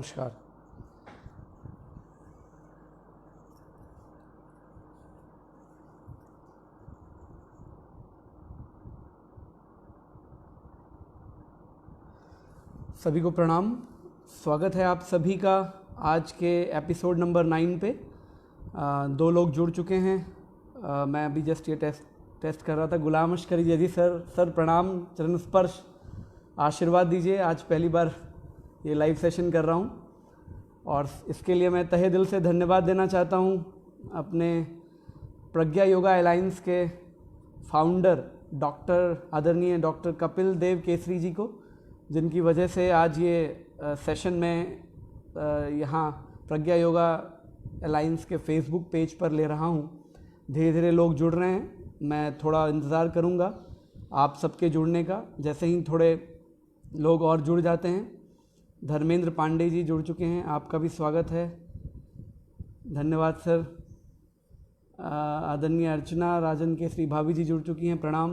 नमस्कार। सभी को प्रणाम। स्वागत है आप सभी का आज के एपिसोड नंबर 9 पे। 2 लोग जुड़ चुके हैं। मैं अभी जस्ट ये टेस्ट कर रहा था। गुलाम अशकरी जी सर प्रणाम, चरण स्पर्श, आशीर्वाद दीजिए। आज पहली बार ये लाइव सेशन कर रहा हूँ और इसके लिए मैं तहे दिल से धन्यवाद देना चाहता हूँ अपने प्रज्ञा योगा अलायंस के फाउंडर आदरणीय डॉक्टर कपिल देव केसरी जी को, जिनकी वजह से आज ये सेशन में यहाँ प्रज्ञा योगा अलायंस के फेसबुक पेज पर ले रहा हूँ। धीरे धीरे लोग जुड़ रहे हैं, मैं थोड़ा इंतज़ार करूँगा आप सबके जुड़ने का। जैसे ही थोड़े लोग और जुड़ जाते हैं, धर्मेंद्र पांडे जी जुड़ चुके हैं, आपका भी स्वागत है, धन्यवाद सर। आदरणीय अर्चना राजन केसरी भाभी जी जुड़ चुकी हैं, प्रणाम।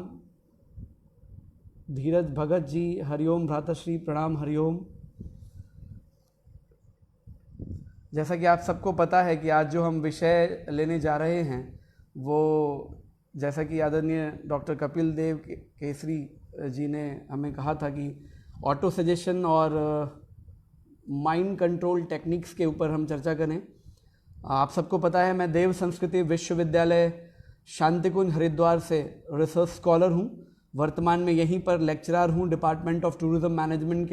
धीरज भगत जी, हरिओम भ्राताश्री, प्रणाम, हरिओम। जैसा कि आप सबको पता है कि आज जो हम विषय लेने जा रहे हैं वो, जैसा कि आदरणीय डॉक्टर कपिल देव केसरी जी ने हमें कहा था कि ऑटो सजेशन और माइंड कंट्रोल टेक्निक्स के ऊपर हम चर्चा करें। आप सबको पता है मैं देव संस्कृति विश्वविद्यालय शांतिकुंज हरिद्वार से रिसर्च स्कॉलर हूँ। वर्तमान में यहीं पर लेक्चरर हूँ डिपार्टमेंट ऑफ टूरिज़्म मैनेजमेंट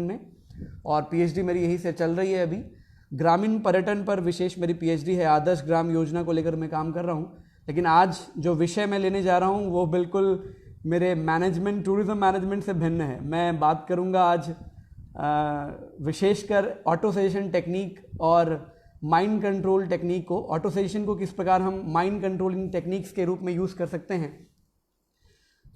में, और पीएचडी मेरी यहीं से चल रही है। अभी ग्रामीण पर्यटन पर विशेष मेरी पीएचडी है। आदर्श ग्राम योजना को लेकर मैं काम कर रहा हूँ। लेकिन आज जो विषय मैं लेने जा रहा हूँ वो बिल्कुल मेरे टूरिज़्म मैनेजमेंट से भिन्न है। मैं बात करूँगा आज विशेषकर ऑटो सजेशन टेक्निक और माइंड कंट्रोल टेक्निक को। ऑटो सजेशन को किस प्रकार हम माइंड कंट्रोलिंग टेक्निक्स के रूप में यूज़ कर सकते हैं।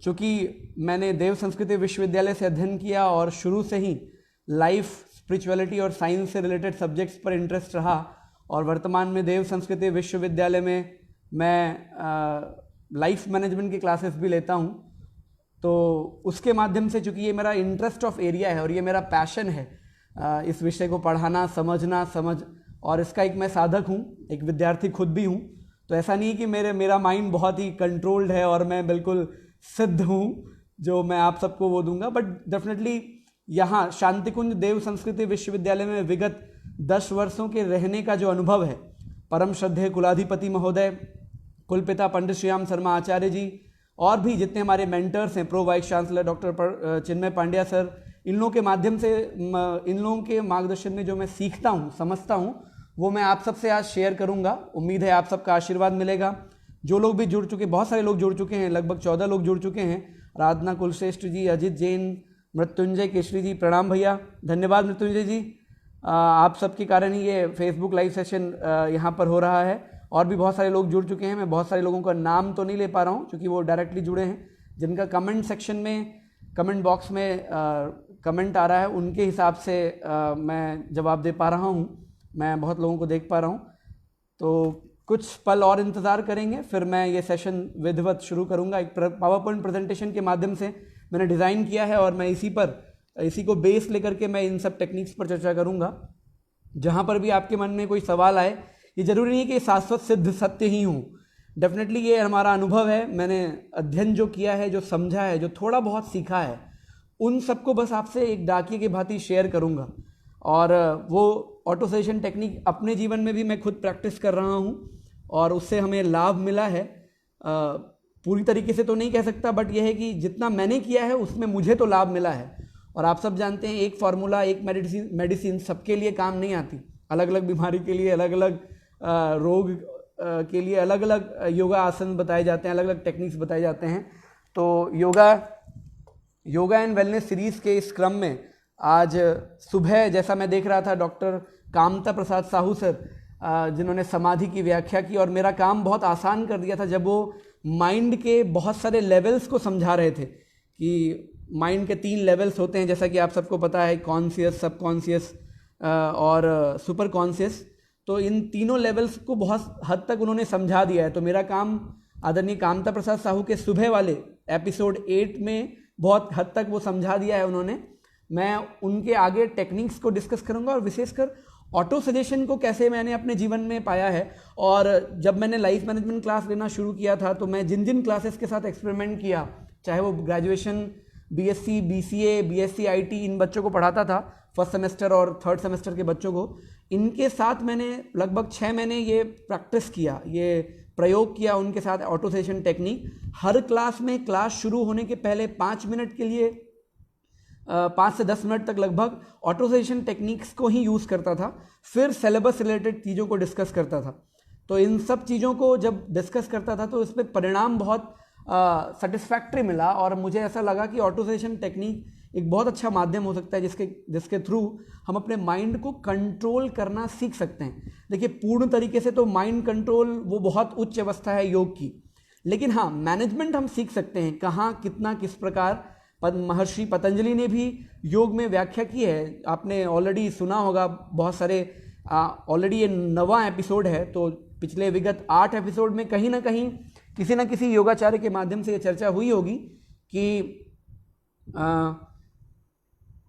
चूँकि मैंने देव संस्कृति विश्वविद्यालय से अध्ययन किया और शुरू से ही लाइफ, स्पिरिचुअलिटी और साइंस से रिलेटेड सब्जेक्ट्स पर इंटरेस्ट रहा, और वर्तमान में देव संस्कृति विश्वविद्यालय में मैं लाइफ मैनेजमेंट की क्लासेस भी लेता हूँ। तो उसके माध्यम से, चूँकि ये मेरा इंटरेस्ट ऑफ एरिया है और ये मेरा पैशन है, इस विषय को पढ़ाना, समझ, और इसका एक मैं साधक हूँ, एक विद्यार्थी खुद भी हूँ। तो ऐसा नहीं है कि मेरा माइंड बहुत ही कंट्रोल्ड है और मैं बिल्कुल सिद्ध हूँ जो मैं आप सबको वो दूंगा। बट डेफिनेटली यहाँ शांतिकुंज देव संस्कृति विश्वविद्यालय में विगत 10 वर्षों के रहने का जो अनुभव है, परम श्रद्धेय कुलाधिपति महोदय, कुलपिता पंडित श्रीराम शर्मा आचार्य जी, और भी जितने हमारे मेंटर्स हैं, प्रो वाइस चांसलर डॉक्टर चिन्मय पांड्या सर, इन लोगों के माध्यम से, इन लोगों के मार्गदर्शन में जो मैं सीखता हूँ, समझता हूँ, वो मैं आप सबसे आज शेयर करूँगा। उम्मीद है आप सबका आशीर्वाद मिलेगा। जो लोग भी जुड़ चुके, बहुत सारे लोग जुड़ चुके हैं, लगभग 14 लोग जुड़ चुके हैं। राधना कुलश्रेष्ठ जी, अजित जैन, मृत्युंजय केशरी जी, प्रणाम भैया, धन्यवाद मृत्युंजय जी। आप सबके कारण ही ये फेसबुक लाइव सेशन यहाँ पर हो रहा है। और भी बहुत सारे लोग जुड़ चुके हैं। मैं बहुत सारे लोगों का नाम तो नहीं ले पा रहा हूँ क्योंकि वो डायरेक्टली जुड़े हैं। जिनका कमेंट सेक्शन में, कमेंट बॉक्स में कमेंट आ रहा है, उनके हिसाब से मैं जवाब दे पा रहा हूँ। मैं बहुत लोगों को देख पा रहा हूँ। तो कुछ पल और इंतज़ार करेंगे, फिर मैं ये सेशन विधिवत शुरू करूँगा। एक पावर पॉइंट प्रेजेंटेशन के माध्यम से मैंने डिज़ाइन किया है और मैं इसी को बेस लेकर के मैं इन सब टेक्निक्स पर चर्चा करूँगा। जहाँ पर भी आपके मन में कोई सवाल आए, ये जरूरी नहीं कि शाश्वत सिद्ध सत्य ही हूँ। डेफिनेटली ये हमारा अनुभव है, मैंने अध्ययन जो किया है, जो समझा है, जो थोड़ा बहुत सीखा है, उन सबको बस आपसे एक डाकिये की भांति शेयर करूँगा। और वो ऑटो सजेशन टेक्निक अपने जीवन में भी मैं खुद प्रैक्टिस कर रहा हूँ और उससे हमें लाभ मिला है। पूरी तरीके से तो नहीं कह सकता, बट यह है कि जितना मैंने किया है उसमें मुझे तो लाभ मिला है। और आप सब जानते हैं, एक फार्मूला, एक मेडिसिन सबके लिए काम नहीं आती। अलग अलग बीमारी के लिए, अलग अलग रोग के लिए अलग अलग योगा आसन बताए जाते हैं, अलग अलग टेक्निक्स बताए जाते हैं। तो योगा एंड वेलनेस सीरीज़ के इस क्रम में आज सुबह, जैसा मैं देख रहा था, डॉक्टर कामता प्रसाद साहू सर, जिन्होंने समाधि की व्याख्या की और मेरा काम बहुत आसान कर दिया था जब वो माइंड के बहुत सारे लेवल्स को समझा रहे थे कि माइंड के 3 लेवल्स होते हैं, जैसा कि आप सबको पता है, कॉन्शियस, सबकॉन्शियस और सुपर कॉन्शियस। तो इन तीनों लेवल्स को बहुत हद तक उन्होंने समझा दिया है। तो मेरा काम आदरणीय कामता प्रसाद साहू के सुबह वाले एपिसोड 8 में बहुत हद तक वो समझा दिया है उन्होंने। मैं उनके आगे टेक्निक्स को डिस्कस करूंगा और विशेषकर ऑटो सजेशन को कैसे मैंने अपने जीवन में पाया है। और जब मैंने लाइफ मैनेजमेंट क्लास लेना शुरू किया था तो मैं जिन जिन क्लासेस के साथ एक्सपेरिमेंट किया, चाहे वो graduation, BSc, BCA, BSc IT, इन बच्चों को पढ़ाता था, फर्स्ट सेमेस्टर और थर्ड सेमेस्टर के बच्चों को, इनके साथ मैंने लगभग 6 महीने ये प्रैक्टिस किया, ये प्रयोग किया उनके साथ ऑटो सजेशन टेक्निक। हर क्लास में क्लास शुरू होने के पहले 5 मिनट के लिए 5 से 10 मिनट तक लगभग ऑटो सजेशन टेक्निक्स को ही यूज़ करता था, फिर सिलेबस रिलेटेड चीज़ों को डिस्कस करता था। तो इन सब चीज़ों को जब डिस्कस करता था तो इसमें परिणाम बहुत सेटिस्फैक्ट्री मिला और मुझे ऐसा लगा कि ऑटो सजेशन टेक्निक एक बहुत अच्छा माध्यम हो सकता है जिसके थ्रू हम अपने माइंड को कंट्रोल करना सीख सकते हैं। देखिए, पूर्ण तरीके से तो माइंड कंट्रोल वो बहुत उच्च अवस्था है योग की, लेकिन हाँ, मैनेजमेंट हम सीख सकते हैं, कहाँ, कितना, किस प्रकार। महर्षि पतंजलि ने भी योग में व्याख्या की है, आपने ऑलरेडी सुना होगा बहुत सारे। ऑलरेडी ये 9वां एपिसोड है, तो पिछले विगत 8 एपिसोड में कहीं ना कहीं किसी न किसी योगाचार्य के माध्यम से ये चर्चा हुई होगी कि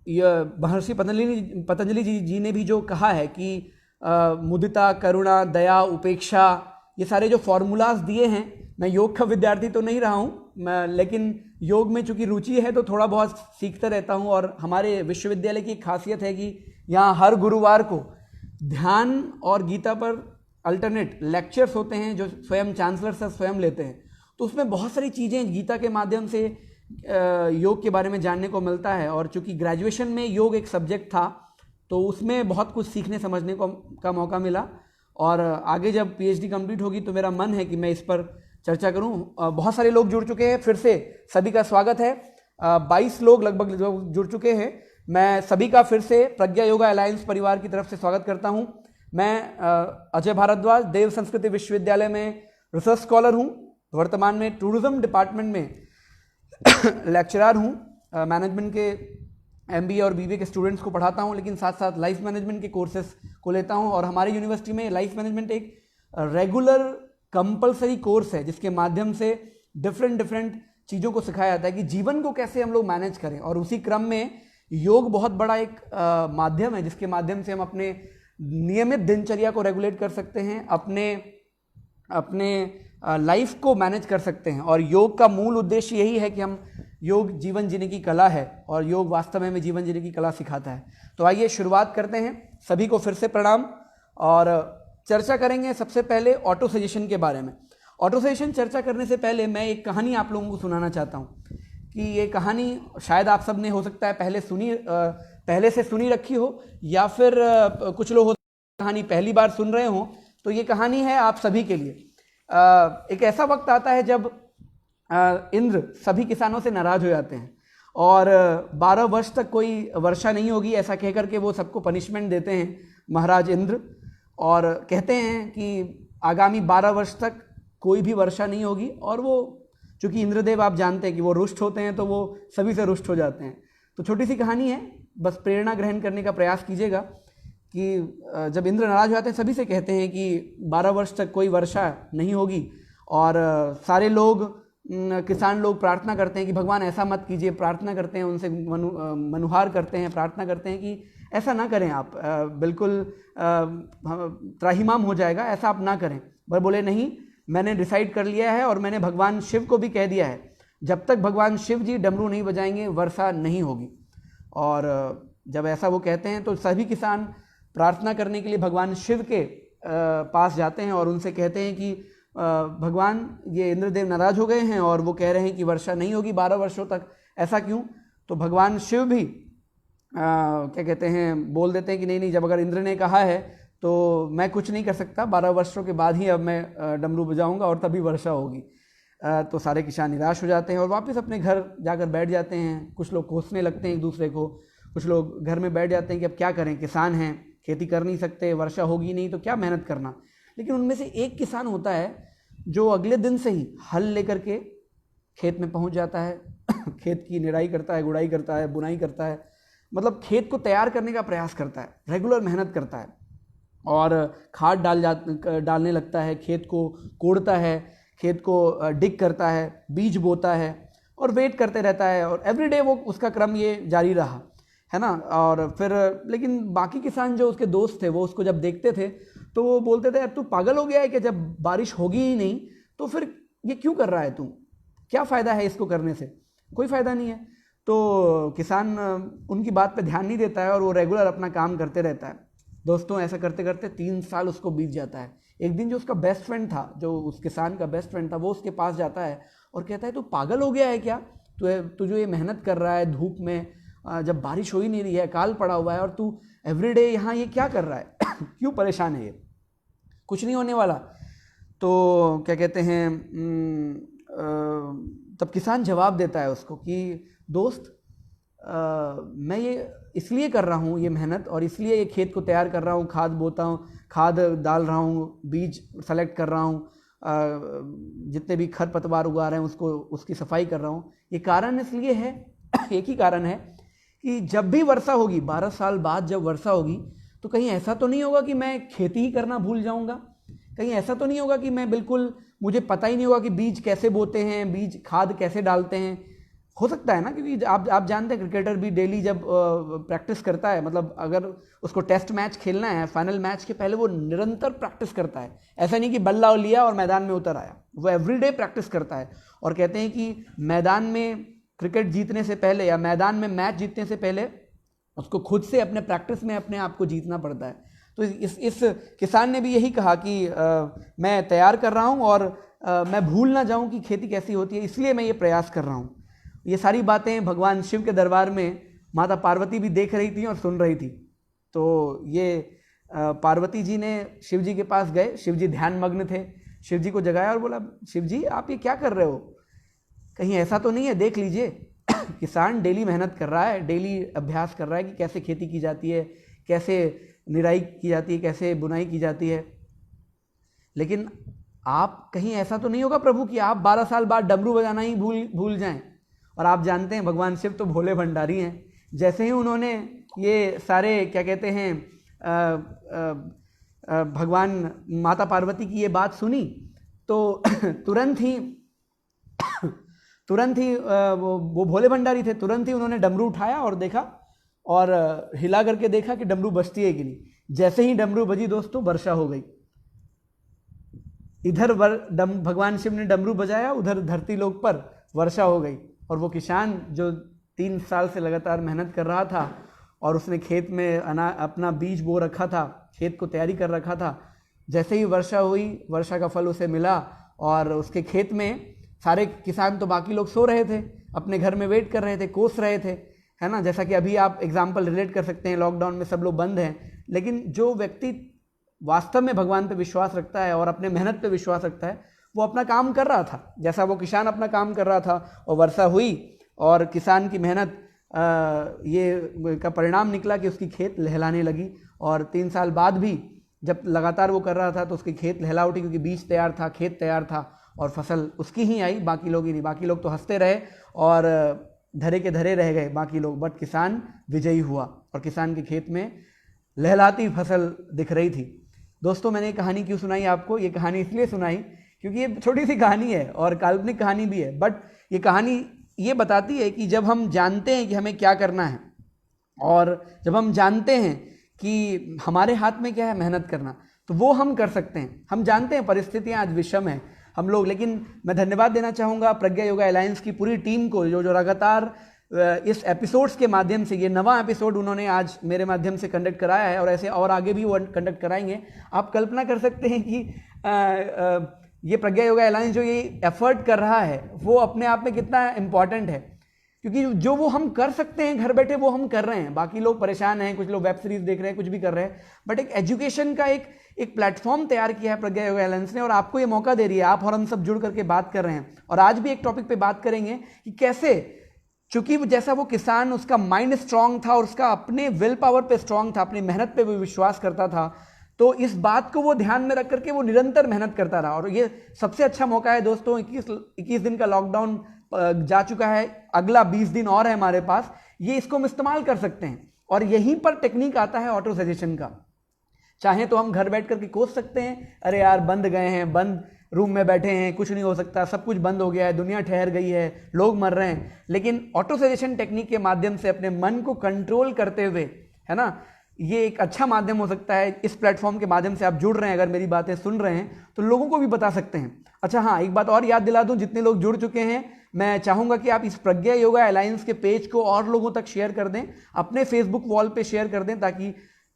यह महर्षि पतंजलि जी ने भी जो कहा है कि मुदिता, करुणा, दया, उपेक्षा, ये सारे जो फॉर्मूलाज दिए हैं। मैं योग का विद्यार्थी तो नहीं रहा हूँ, लेकिन योग में चूंकि रुचि है तो थोड़ा बहुत सीखता रहता हूँ। और हमारे विश्वविद्यालय की एक खासियत है कि यहाँ हर गुरुवार को ध्यान और गीता पर अल्टरनेट लेक्चर्स होते हैं जो स्वयं चांसलर सर स्वयं लेते हैं। तो उसमें बहुत सारी चीज़ें गीता के माध्यम से योग के बारे में जानने को मिलता है। और चूंकि ग्रेजुएशन में योग एक सब्जेक्ट था तो उसमें बहुत कुछ सीखने समझने का मौका मिला। और आगे जब पीएचडी कंप्लीट होगी तो मेरा मन है कि मैं इस पर चर्चा करूं। बहुत सारे लोग जुड़ चुके हैं, फिर से सभी का स्वागत है। 22 लोग लगभग जुड़ चुके हैं। मैं सभी का फिर से प्रज्ञा योगा अलायंस परिवार की तरफ से स्वागत करता हूं। मैं अजय भारद्वाज देव संस्कृति विश्वविद्यालय में रिसर्च स्कॉलर हूं। वर्तमान में टूरिज्म डिपार्टमेंट में लेक्चरर हूं। मैनेजमेंट के एमबीए और बीबीए के स्टूडेंट्स को पढ़ाता हूं, लेकिन साथ साथ लाइफ मैनेजमेंट के कोर्सेज को लेता हूं। और हमारी यूनिवर्सिटी में लाइफ मैनेजमेंट एक रेगुलर कंपलसरी कोर्स है जिसके माध्यम से डिफरेंट चीज़ों को सिखाया जाता है कि जीवन को कैसे हम लोग मैनेज करें। और उसी क्रम में योग बहुत बड़ा एक माध्यम है जिसके माध्यम से हम अपने नियमित दिनचर्या को रेगुलेट कर सकते हैं, अपने लाइफ को मैनेज कर सकते हैं। और योग का मूल उद्देश्य यही है कि हम योग जीवन जीने की कला है और योग वास्तव में जीवन जीने की कला सिखाता है। तो आइए शुरुआत करते हैं। सभी को फिर से प्रणाम। और चर्चा करेंगे सबसे पहले ऑटो सजेशन के बारे में। ऑटो सजेशन चर्चा करने से पहले मैं एक कहानी आप लोगों को सुनाना चाहता हूँ कि ये कहानी शायद आप सब ने हो सकता है पहले से सुनी रखी हो, या फिर कुछ लोग कहानी पहली बार सुन रहे हो। तो ये कहानी है आप सभी के लिए। एक ऐसा वक्त आता है जब इंद्र सभी किसानों से नाराज हो जाते हैं और 12 वर्ष तक कोई वर्षा नहीं होगी, ऐसा कहकर के वो सबको पनिशमेंट देते हैं महाराज इंद्र। और कहते हैं कि आगामी 12 वर्ष तक कोई भी वर्षा नहीं होगी। और वो चूँकि इंद्रदेव आप जानते हैं कि वो रुष्ट होते हैं तो वो सभी से रुष्ट हो जाते हैं। तो छोटी सी कहानी है, बस प्रेरणा ग्रहण करने का प्रयास कीजिएगा कि जब इंद्र नाराज हो जाते हैं सभी से कहते हैं कि 12 वर्ष तक कोई वर्षा नहीं होगी। और सारे लोग किसान लोग प्रार्थना करते हैं कि भगवान ऐसा मत कीजिए, प्रार्थना करते हैं उनसे, मनुहार करते हैं, प्रार्थना करते हैं कि ऐसा ना करें आप, बिल्कुल त्राहिमाम हो जाएगा, ऐसा आप ना करें। पर बोले नहीं, मैंने डिसाइड कर लिया है और मैंने भगवान शिव को भी कह दिया है, जब तक भगवान शिव जी डमरू नहीं बजाएंगे वर्षा नहीं होगी। और जब ऐसा वो कहते हैं तो सभी किसान प्रार्थना करने के लिए भगवान शिव के पास जाते हैं और उनसे कहते हैं कि भगवान ये इंद्रदेव नाराज हो गए हैं और वो कह रहे हैं कि वर्षा नहीं होगी 12 वर्षों तक, ऐसा क्यों। तो भगवान शिव भी क्या कहते हैं, बोल देते हैं कि नहीं, जब अगर इंद्र ने कहा है तो मैं कुछ नहीं कर सकता, 12 वर्षों के बाद ही अब मैं डमरू बजाऊंगा और तभी वर्षा होगी। तो सारे किसान निराश हो जाते हैं और वापस अपने घर जाकर बैठ जाते हैं। कुछ लोग कोसने लगते हैं एक दूसरे को, कुछ लोग घर में बैठ जाते हैं कि अब क्या करें, किसान हैं, खेती कर नहीं सकते, वर्षा होगी नहीं तो क्या मेहनत करना। लेकिन उनमें से एक किसान होता है जो अगले दिन से ही हल लेकर के खेत में पहुंच जाता है, खेत की निराई करता है, गुड़ाई करता है, बुनाई करता है, मतलब खेत को तैयार करने का प्रयास करता है, रेगुलर मेहनत करता है और खाद डालने लगता है, खेत को कोड़ता है, खेत को डिग करता है, बीज बोता है और वेट करते रहता है। और एवरीडे वो उसका क्रम ये जारी रहा। है ना। और फिर लेकिन बाकी किसान जो उसके दोस्त थे वो उसको जब देखते थे तो वो बोलते थे, यार तू पागल हो गया है कि जब बारिश होगी ही नहीं तो फिर ये क्यों कर रहा है तू, क्या फ़ायदा है इसको करने से, कोई फ़ायदा नहीं है। तो किसान उनकी बात पे ध्यान नहीं देता है और वो रेगुलर अपना काम करते रहता है। दोस्तों ऐसा करते करते 3 साल उसको बीत जाता है। एक दिन जो उसका बेस्ट फ्रेंड था, जो उस किसान का बेस्ट फ्रेंड था, वो उसके पास जाता है और कहता है तू पागल हो गया है क्या, तू जो ये मेहनत कर रहा है धूप में, जब बारिश हो ही नहीं रही है, काल पड़ा हुआ है, और तू एवरीडे यहाँ ये क्या कर रहा है क्यों परेशान है, ये कुछ नहीं होने वाला। तो क्या कहते हैं, तब किसान जवाब देता है उसको कि दोस्त, मैं ये इसलिए कर रहा हूँ ये मेहनत, और इसलिए ये खेत को तैयार कर रहा हूँ, खाद बोता हूँ, खाद डाल रहा हूँ, बीज सेलेक्ट कर रहा हूँ, जितने भी खरपतवार उगा रहे हैं उसकी सफाई कर रहा हूँ। ये कारण इसलिए है एक ही कारण है कि जब भी वर्षा होगी, 12 साल बाद जब वर्षा होगी, तो कहीं ऐसा तो नहीं होगा कि मैं खेती ही करना भूल जाऊँगा, कहीं ऐसा तो नहीं होगा कि मैं बिल्कुल, मुझे पता ही नहीं होगा कि बीज कैसे बोते हैं, बीज खाद कैसे डालते हैं। हो सकता है ना, क्योंकि आप जानते हैं क्रिकेटर भी डेली जब प्रैक्टिस करता है, मतलब अगर उसको टेस्ट मैच खेलना है, फाइनल मैच के पहले वो निरंतर प्रैक्टिस करता है। ऐसा नहीं कि बल्ला लिया और मैदान में उतर आया, वो एवरीडे प्रैक्टिस करता है। और कहते हैं कि मैदान में क्रिकेट जीतने से पहले या मैदान में मैच जीतने से पहले उसको खुद से अपने प्रैक्टिस में अपने आप को जीतना पड़ता है। तो इस किसान ने भी यही कहा कि मैं तैयार कर रहा हूँ और मैं भूल ना जाऊँ कि खेती कैसी होती है, इसलिए मैं ये प्रयास कर रहा हूँ। ये सारी बातें भगवान शिव के दरबार में माता पार्वती भी देख रही थी और सुन रही थी। तो ये पार्वती जी ने शिव जी के पास गए, शिव जी ध्यान मग्न थे, शिव जी को जगाया और बोला, शिव जी आप ये क्या कर रहे हो, कहीं ऐसा तो नहीं है, देख लीजिए किसान डेली मेहनत कर रहा है, डेली अभ्यास कर रहा है कि कैसे खेती की जाती है, कैसे निराई की जाती है, कैसे बुनाई की जाती है, लेकिन आप कहीं ऐसा तो नहीं होगा प्रभु कि आप 12 साल बाद डमरू बजाना ही भूल जाएं। और आप जानते हैं भगवान शिव तो भोले भंडारी हैं। जैसे ही उन्होंने ये सारे क्या कहते हैं भगवान माता पार्वती की ये बात सुनी तो तुरंत ही वो भोले भंडारी थे, तुरंत ही उन्होंने डमरू उठाया और देखा और हिला करके देखा कि डमरू बजती है कि नहीं। जैसे ही डमरू बजी दोस्तों, वर्षा हो गई। इधर भगवान शिव ने डमरू बजाया, उधर धरती लोक पर वर्षा हो गई। और वो किसान जो 3 साल से लगातार मेहनत कर रहा था और उसने खेत में अपना बीज बो रखा था, खेत को तैयारी कर रखा था, जैसे ही वर्षा हुई, वर्षा का फल उसे मिला और उसके खेत में सारे किसान तो बाकी लोग सो रहे थे, अपने घर में वेट कर रहे थे, कोस रहे थे, है ना। जैसा कि अभी आप एग्जाम्पल रिलेट कर सकते हैं, लॉकडाउन में सब लोग बंद हैं, लेकिन जो व्यक्ति वास्तव में भगवान पे विश्वास रखता है और अपने मेहनत पे विश्वास रखता है, वो अपना काम कर रहा था, जैसा वो किसान अपना काम कर रहा था। और वर्षा हुई और किसान की मेहनत ये का परिणाम निकला कि उसकी खेत लहलाने लगी। और 3 साल बाद भी जब लगातार वो कर रहा था तो उसकी खेत लहला उठी, क्योंकि बीज तैयार था, खेत तैयार था और फसल उसकी ही आई, बाकी लोग ही नहीं। बाकी लोग तो हंसते रहे और धरे के धरे रह गए बाकी लोग, बट किसान विजयी हुआ और किसान के खेत में लहलाती फसल दिख रही थी। दोस्तों मैंने ये कहानी क्यों सुनाई आपको? ये कहानी इसलिए सुनाई क्योंकि ये छोटी सी कहानी है और काल्पनिक कहानी भी है, बट ये कहानी ये बताती है कि जब हम जानते हैं कि हमें क्या करना है और जब हम जानते हैं कि हमारे हाथ में क्या है, मेहनत करना, तो वो हम कर सकते हैं। हम जानते हैं परिस्थितियां आज विषम है हम लोग, लेकिन मैं धन्यवाद देना चाहूँगा प्रज्ञा योगा अलायंस की पूरी टीम को, जो लगातार इस एपिसोड्स के माध्यम से, ये 9वां एपिसोड उन्होंने आज मेरे माध्यम से कंडक्ट कराया है और ऐसे और आगे भी वो कंडक्ट कराएंगे। आप कल्पना कर सकते हैं कि ये प्रज्ञा योगा अलायंस जो ये एफर्ट कर रहा है वो अपने आप में कितना इम्पॉर्टेंट है, क्योंकि जो वो हम कर सकते हैं घर बैठे वो हम कर रहे हैं। बाकी लोग परेशान हैं, कुछ लोग वेब सीरीज देख रहे हैं, कुछ भी कर रहे हैं, बट एक एजुकेशन का एक प्लेटफॉर्म तैयार किया है प्रज्ञा योगा अलायंस ने और आपको ये मौका दे रही है। आप और हम सब जुड़ करके बात कर रहे हैं और आज भी एक टॉपिक पे बात करेंगे कि कैसे, चूंकि जैसा वो किसान, उसका माइंड स्ट्रांग था और उसका अपने विल पावर पे स्ट्रांग था, अपनी मेहनत पे वो विश्वास करता था, तो इस बात को वो ध्यान में रख करके वो निरंतर मेहनत करता रहा। और ये सबसे अच्छा मौका है दोस्तों, 21 दिन का लॉकडाउन जा चुका है, अगला 20 दिन और है हमारे पास, ये इसको हम इस्तेमाल कर सकते हैं। और यहीं पर टेक्निक आता है ऑटो सजेशन का। चाहे तो हम घर बैठ करके कोस सकते हैं, अरे यार बंद गए हैं, बंद रूम में बैठे हैं, कुछ नहीं हो सकता, सब कुछ बंद हो गया है, दुनिया ठहर गई है, लोग मर रहे हैं, लेकिन ऑटो सजेशन टेक्निक के माध्यम से अपने मन को कंट्रोल करते हुए, है ना, ये एक अच्छा माध्यम हो सकता है। इस प्लेटफॉर्म के माध्यम से आप जुड़ रहे हैं, अगर मेरी बातें सुन रहे हैं तो लोगों को भी बता सकते हैं। अच्छा हाँ, एक बात और याद दिला दूं, जितने लोग जुड़ चुके हैं मैं चाहूंगा कि आप इस प्रज्ञा योगा अलायंस के पेज को और लोगों तक शेयर कर दें, अपने फेसबुक वॉल पे शेयर कर दें, ताकि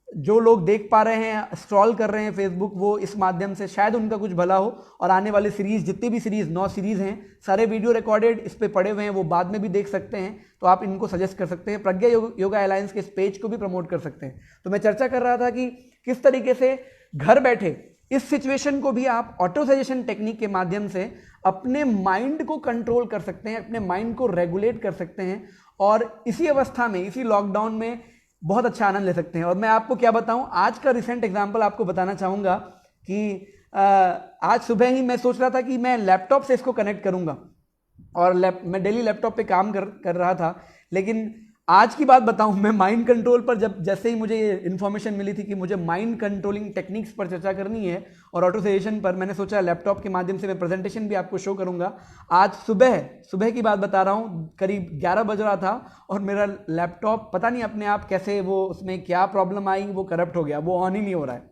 जो लोग देख पा रहे हैं, स्क्रॉल कर रहे हैं फेसबुक, वो इस माध्यम से शायद उनका कुछ भला हो। और आने वाली सीरीज, जितनी भी सीरीज 9 सीरीज हैं, सारे वीडियो रिकॉर्डेड इस पे पड़े हुए हैं, वो बाद में भी देख सकते हैं, तो आप इनको सजेस्ट कर सकते हैं। प्रज्ञा योगा अलायंस के इस पेज को भी प्रमोट कर सकते हैं। तो मैं चर्चा कर रहा था कि किस तरीके से घर बैठे इस सिचुएशन को भी आप ऑटो सजेशन टेक्निक के माध्यम से अपने माइंड को कंट्रोल कर सकते हैं, अपने माइंड को रेगुलेट कर सकते हैं, और इसी अवस्था में, इसी लॉकडाउन में बहुत अच्छा आनंद ले सकते हैं। और मैं आपको क्या बताऊं, आज का रिसेंट एग्जांपल आपको बताना चाहूंगा कि आज सुबह ही मैं सोच रहा था कि मैं लैपटॉप से इसको कनेक्ट करूंगा, और मैं डेली लैपटॉप पे काम कर रहा था, लेकिन आज की बात बताऊं, मैं माइंड कंट्रोल पर जैसे ही मुझे ये इन्फॉर्मेशन मिली थी कि मुझे माइंड कंट्रोलिंग टेक्निक्स पर चर्चा करनी है और ऑटो सजेशन पर, मैंने सोचा लैपटॉप के माध्यम से मैं प्रेजेंटेशन भी आपको शो करूंगा। आज सुबह की बात बता रहा हूं, करीब 11 बज रहा था, और मेरा लैपटॉप पता नहीं अपने आप कैसे, वो उसमें क्या प्रॉब्लम आई, वो करप्ट हो गया, वो ऑन ही नहीं हो रहा है।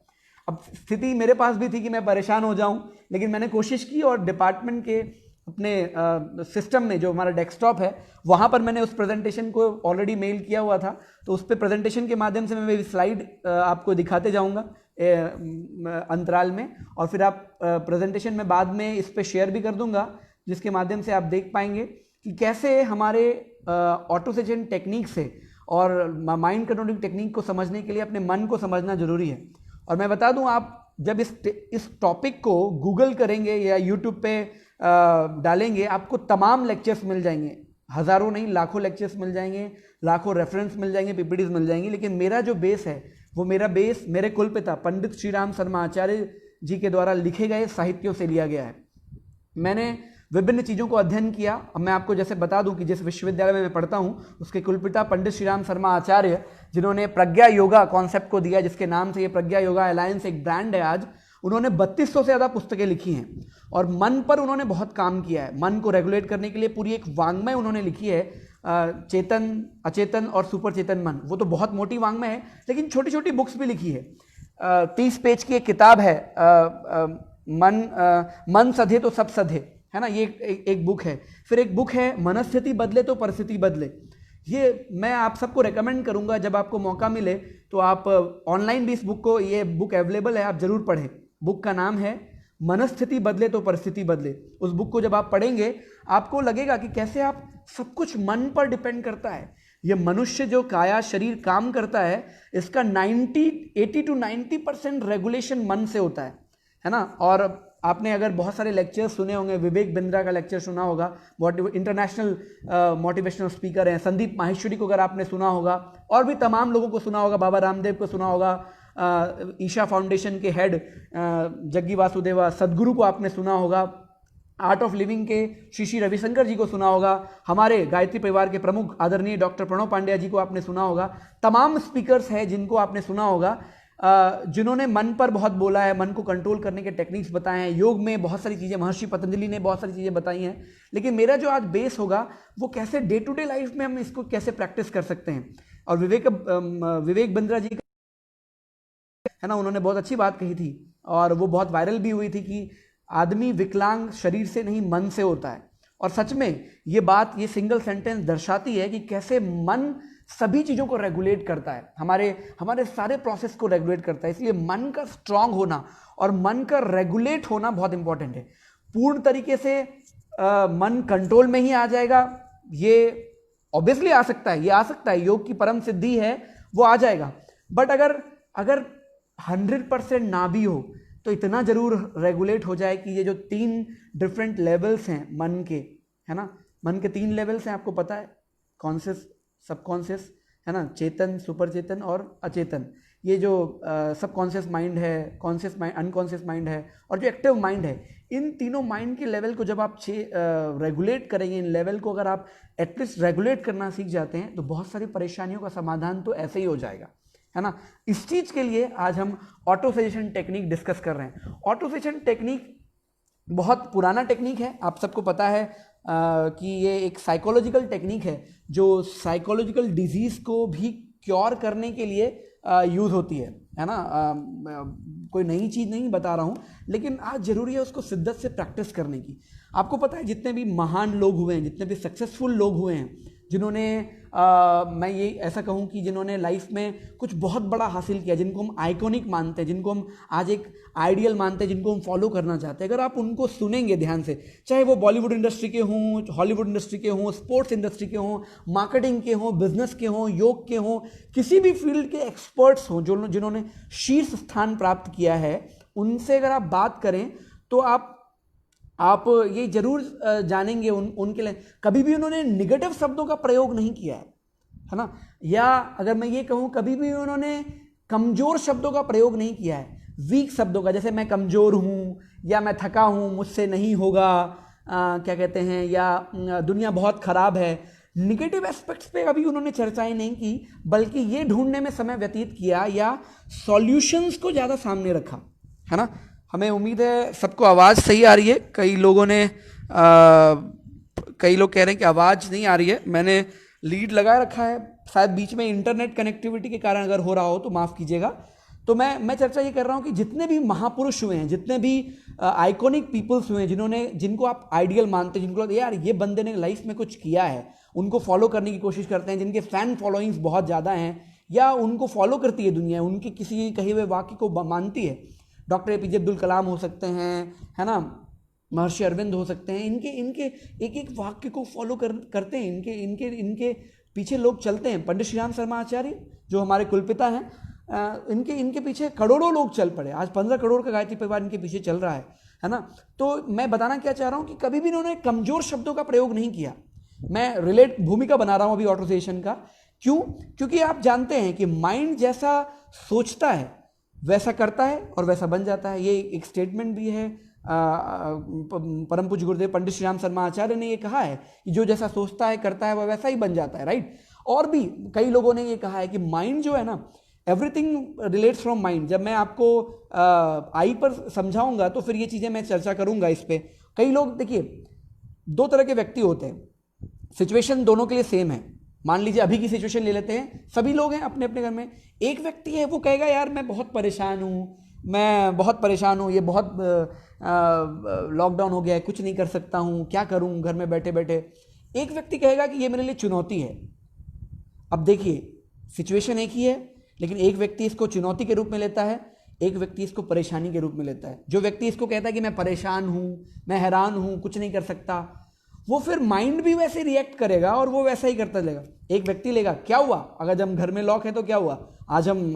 अब स्थिति मेरे पास भी थी कि मैं परेशान हो जाऊं, लेकिन मैंने कोशिश की और डिपार्टमेंट के अपने सिस्टम में, जो हमारा डेस्कटॉप है, वहाँ पर मैंने उस प्रेजेंटेशन को ऑलरेडी मेल किया हुआ था, तो उस पर प्रेजेंटेशन के माध्यम से मैं मेरी स्लाइड आपको दिखाते जाऊँगा अंतराल में, और फिर आप प्रेजेंटेशन में बाद में इस पर शेयर भी कर दूंगा, जिसके माध्यम से आप देख पाएंगे कि कैसे हमारे ऑटो सजेशन टेक्निक से और माइंड कंट्रोलिंग टेक्निक को समझने के लिए अपने मन को समझना जरूरी है। और मैं बता दूं, आप जब इस टॉपिक को गूगल करेंगे या यूट्यूब पे डालेंगे, आपको तमाम लेक्चर्स मिल जाएंगे, हज़ारों नहीं लाखों लेक्चर्स मिल जाएंगे, लाखों रेफरेंस मिल जाएंगे, पीपीटीज मिल जाएंगी, लेकिन मेरा जो बेस है, वो मेरा बेस मेरे कुलपिता पंडित श्री राम शर्मा आचार्य जी के द्वारा लिखे गए साहित्यों से लिया गया है। मैंने विभिन्न चीज़ों को अध्ययन किया। अब मैं आपको जैसे बता दूं कि जिस विश्वविद्यालय में मैं पढ़ता हूं, उसके कुलपिता पंडित श्री राम शर्मा आचार्य, जिन्होंने प्रज्ञा योगा कॉन्सेप्ट को दिया, जिसके नाम से ये प्रज्ञा योगा अलायंस एक ब्रांड है आज, उन्होंने 3200 से ज़्यादा पुस्तकें लिखी हैं, और मन पर उन्होंने बहुत काम किया है। मन को रेगुलेट करने के लिए पूरी एक वाङ्मय उन्होंने लिखी है, चेतन, अचेतन और सुपर चेतन मन। वो तो बहुत मोटी वाङ्मय है, लेकिन छोटी छोटी बुक्स भी लिखी है। 30 पेज की एक किताब है, मन सधे तो सब सधे, है ना, ये एक बुक है। फिर एक बुक है मनस्थिति बदले तो परिस्थिति बदले। ये मैं आप सबको रेकमेंड करूंगा, जब आपको मौका मिले तो आप ऑनलाइन भी इस बुक को, ये बुक अवेलेबल है, आप जरूर पढ़ें। बुक का नाम है मनस्थिति बदले तो परिस्थिति बदले। उस बुक को जब आप पढ़ेंगे, आपको लगेगा कि कैसे आप सब कुछ मन पर डिपेंड करता है। ये मनुष्य जो काया शरीर काम करता है, इसका 80 to 90% रेगुलेशन मन से होता है ना। और आपने अगर बहुत सारे लेक्चर्स सुने होंगे, विवेक बिंद्रा का लेक्चर सुना होगा, इंटरनेशनल मोटिवेशनल स्पीकर हैं, संदीप माहेश्वरी को अगर आपने सुना होगा, और भी तमाम लोगों को सुना होगा, बाबा रामदेव को सुना होगा, ईशा फाउंडेशन के हेड जग्गी वासुदेवा, सदगुरु को आपने सुना होगा, आर्ट ऑफ लिविंग के श्री रविशंकर जी को सुना होगा, हमारे गायत्री परिवार के प्रमुख आदरणीय डॉक्टर प्रणव पांड्या जी को आपने सुना होगा। तमाम स्पीकर्स हैं जिनको आपने सुना होगा, जिन्होंने मन पर बहुत बोला है, मन को कंट्रोल करने के टेक्निक्स बताए हैं। योग में बहुत सारी चीज़ें, महर्षि पतंजलि ने बहुत सारी चीज़ें बताई हैं। लेकिन मेरा जो आज बेस होगा, वो कैसे डे टू डे लाइफ में हम इसको कैसे प्रैक्टिस कर सकते हैं। और विवेक बिंद्रा जी है ना, उन्होंने बहुत अच्छी बात कही थी, और वो बहुत वायरल भी हुई थी कि आदमी विकलांग शरीर से नहीं, मन से होता है। और सच में ये बात, ये सिंगल सेंटेंस दर्शाती है कि कैसे मन सभी चीज़ों को रेगुलेट करता है, हमारे सारे प्रोसेस को रेगुलेट करता है। इसलिए मन का स्ट्रांग होना और मन का रेगुलेट होना बहुत इंपॉर्टेंट है। पूर्ण तरीके से मन कंट्रोल में ही आ जाएगा, ये ऑब्वियसली आ सकता है, ये आ सकता है, योग की परम सिद्धि है, वो आ जाएगा। बट अगर 100% ना भी हो, तो इतना जरूर रेगुलेट हो जाए कि ये जो 3 डिफरेंट लेवल्स हैं मन के, है ना, मन के 3 लेवल्स हैं, आपको पता है, कॉन्शियस, सबकॉन्शियस, है ना, चेतन, सुपर चेतन और अचेतन। ये जो सबकॉन्शियस माइंड है, कॉन्शियस माइंड, अनकॉन्शियस माइंड है, और जो एक्टिव माइंड है, इन तीनों माइंड के लेवल को जब आप रेगुलेट करेंगे, इन लेवल को अगर आप एटलीस्ट रेगुलेट करना सीख जाते हैं, तो बहुत सारी परेशानियों का समाधान तो ऐसे ही हो जाएगा, है ना। इस चीज के लिए आज हम ऑटो सजेशन टेक्निक डिस्कस कर रहे हैं। ऑटो सजेशन टेक्निक बहुत पुराना टेक्निक है, आप सबको पता है कि ये एक साइकोलॉजिकल टेक्निक है जो साइकोलॉजिकल डिजीज़ को भी क्योर करने के लिए यूज़ होती है ना। कोई नई चीज़ नहीं बता रहा हूँ, लेकिन आज ज़रूरी है उसको शिद्दत से प्रैक्टिस करने की। आपको पता है जितने भी महान लोग हुए हैं, जितने भी सक्सेसफुल लोग हुए हैं, जिन्होंने मैं ये ऐसा कहूँ कि जिन्होंने लाइफ में कुछ बहुत बड़ा हासिल किया, जिनको हम आइकॉनिक मानते हैं, जिनको हम आज एक आइडियल मानते हैं, जिनको हम फॉलो करना चाहते हैं, अगर आप उनको सुनेंगे ध्यान से, चाहे वो बॉलीवुड इंडस्ट्री के हों, हॉलीवुड इंडस्ट्री के हों, स्पोर्ट्स इंडस्ट्री के हों, मार्केटिंग के हों, बिजनेस के हों, योग के हों, किसी भी फील्ड के एक्सपर्ट्स हों जो जिन्होंने शीर्ष स्थान प्राप्त किया है, उनसे अगर आप बात करें तो आप ये जरूर जानेंगे उनके लिए कभी भी उन्होंने निगेटिव शब्दों का प्रयोग नहीं किया है ना। या अगर मैं ये कहूँ, कभी भी उन्होंने कमजोर शब्दों का प्रयोग नहीं किया है, वीक शब्दों का, जैसे मैं कमजोर हूँ या मैं थका हूँ, मुझसे नहीं होगा, क्या कहते हैं, या दुनिया बहुत खराब है। निगेटिव एस्पेक्ट्स पे कभी उन्होंने चर्चाएं नहीं की, बल्कि ये ढूंढने में समय व्यतीत किया या सॉल्यूशंस को ज़्यादा सामने रखा, है ना। हमें उम्मीद है सबको आवाज़ सही आ रही है। कई लोग कह रहे हैं कि आवाज़ नहीं आ रही है। मैंने लीड लगा रखा है, शायद बीच में इंटरनेट कनेक्टिविटी के कारण अगर हो रहा हो तो माफ़ कीजिएगा। तो मैं चर्चा ये कर रहा हूँ कि जितने भी महापुरुष हुए हैं, जितने भी आइकॉनिक पीपल्स हुए हैं, जिनको आप आइडियल मानते हैं, जिनको यार ये बंदे ने लाइफ में कुछ किया है, उनको फॉलो करने की कोशिश करते हैं, जिनके फैन फॉलोइंग्स बहुत ज़्यादा हैं या उनको फॉलो करती है दुनिया, उनके किसी कहे हुए वाक्य को मानती है। डॉक्टर APJ अब्दुल कलाम हो सकते हैं, है ना, महर्षि अरविंद हो सकते हैं। इनके एक एक वाक्य को फॉलो करते हैं, इनके पीछे लोग चलते हैं। पंडित श्री राम शर्मा आचार्य जो हमारे कुलपिता हैं, इनके पीछे करोड़ों लोग चल पड़े। आज 15 करोड़ का गायत्री परिवार इनके पीछे चल रहा है ना। तो मैं बताना क्या चाह रहा हूँ कि कभी भी इन्होंने कमजोर शब्दों का प्रयोग नहीं किया। मैं रिलेट भूमिका बना रहा हूँ अभी ऑटोसेशन का। क्यों? क्योंकि आप जानते हैं कि माइंड जैसा सोचता है वैसा करता है और वैसा बन जाता है। ये एक स्टेटमेंट भी है, परम पूज्य गुरुदेव पंडित श्री राम शर्मा आचार्य ने ये कहा है कि जो जैसा सोचता है करता है वह वैसा ही बन जाता है, राइट। और भी कई लोगों ने ये कहा है कि माइंड जो है ना, एवरीथिंग रिलेट्स फ्रॉम माइंड। जब मैं आपको आई पर समझाऊंगा तो फिर ये चीज़ें मैं चर्चा करूंगा इस पर। कई लोग, देखिए, दो तरह के व्यक्ति होते हैं, सिचुएशन दोनों के लिए सेम है। मान लीजिए अभी की सिचुएशन ले लेते हैं, सभी लोग हैं अपने अपने घर में। एक व्यक्ति है, वो कहेगा यार मैं बहुत परेशान हूँ, ये बहुत लॉकडाउन हो गया है, कुछ नहीं कर सकता हूँ, क्या करूँ घर में बैठे बैठे। एक व्यक्ति कहेगा कि ये मेरे लिए चुनौती है। अब देखिए, सिचुएशन एक ही है, लेकिन एक व्यक्ति इसको चुनौती के रूप में लेता है, एक व्यक्ति इसको परेशानी के रूप में लेता है। जो व्यक्ति इसको कहता है कि मैं परेशान हूँ, मैं हैरान हूँ, कुछ नहीं कर सकता, वो फिर माइंड भी वैसे रिएक्ट करेगा और वो वैसा ही करता चलेगा। एक व्यक्ति लेगा, क्या हुआ, अगर जब घर में लॉक है तो क्या हुआ, आज हम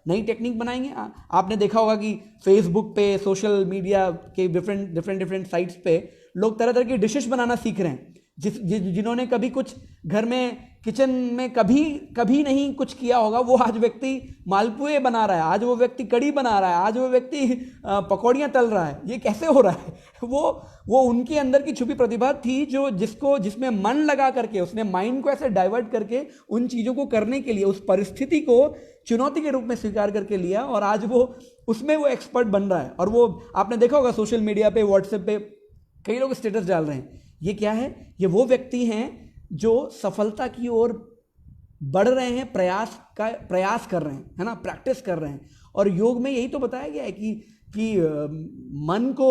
नई टेक्निक बनाएंगे। आपने देखा होगा कि फेसबुक पे, सोशल मीडिया के डिफरेंट साइट्स पे लोग तरह तरह की डिशेस बनाना सीख रहे हैं। जिन्होंने कभी कुछ घर में किचन में कभी नहीं कुछ किया होगा, वो आज व्यक्ति मालपुए बना रहा है, आज वो व्यक्ति कड़ी बना रहा है, आज वो व्यक्ति पकौड़ियाँ तल रहा है। ये कैसे हो रहा है? वो उनके अंदर की छुपी प्रतिभा थी जिसमें मन लगा करके, उसने माइंड को ऐसे डाइवर्ट करके उन चीज़ों को करने के लिए उस परिस्थिति को चुनौती के रूप में स्वीकार करके लिया, और आज वो उसमें वो एक्सपर्ट बन रहा है। और वो आपने देखा होगा सोशल मीडिया पे, व्हाट्सएप पे कई लोग स्टेटस डाल रहे हैं। ये क्या है? ये वो व्यक्ति हैं जो सफलता की ओर बढ़ रहे हैं, प्रयास कर रहे हैं, है ना, प्रैक्टिस कर रहे हैं। और योग में यही तो बताया गया है कि मन को,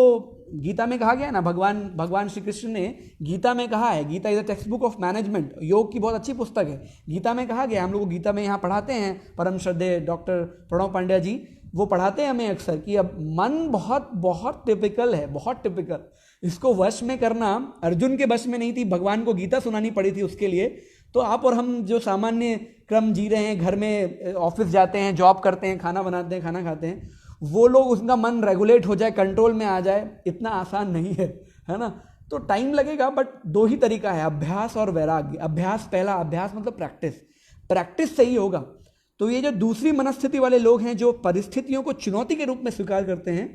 गीता में कहा गया है ना, भगवान श्री कृष्ण ने गीता में कहा है, Gita is a text book of management, योग की बहुत अच्छी पुस्तक है। गीता में कहा गया, हम लोग गीता में यहाँ पढ़ाते हैं, परम श्रद्धेय डॉक्टर प्रणव पांड्या जी वो पढ़ाते हैं हमें अक्सर कि अब मन बहुत बहुत टिपिकल है, बहुत टिपिकल। इसको वश में करना अर्जुन के वश में नहीं थी, भगवान को गीता सुनानी पड़ी थी उसके लिए। तो आप और हम जो सामान्य क्रम जी रहे हैं, घर में ऑफिस जाते हैं, जॉब करते हैं, खाना बनाते हैं, खाना खाते हैं, वो लोग उनका मन रेगुलेट हो जाए, कंट्रोल में आ जाए, इतना आसान नहीं है ना। तो टाइम लगेगा, बट दो ही तरीका है, अभ्यास और वैराग्य। अभ्यास, पहला अभ्यास मतलब प्रैक्टिस सही होगा तो ये जो दूसरी मनस्थिति वाले लोग हैं, जो परिस्थितियों को चुनौती के रूप में स्वीकार करते हैं,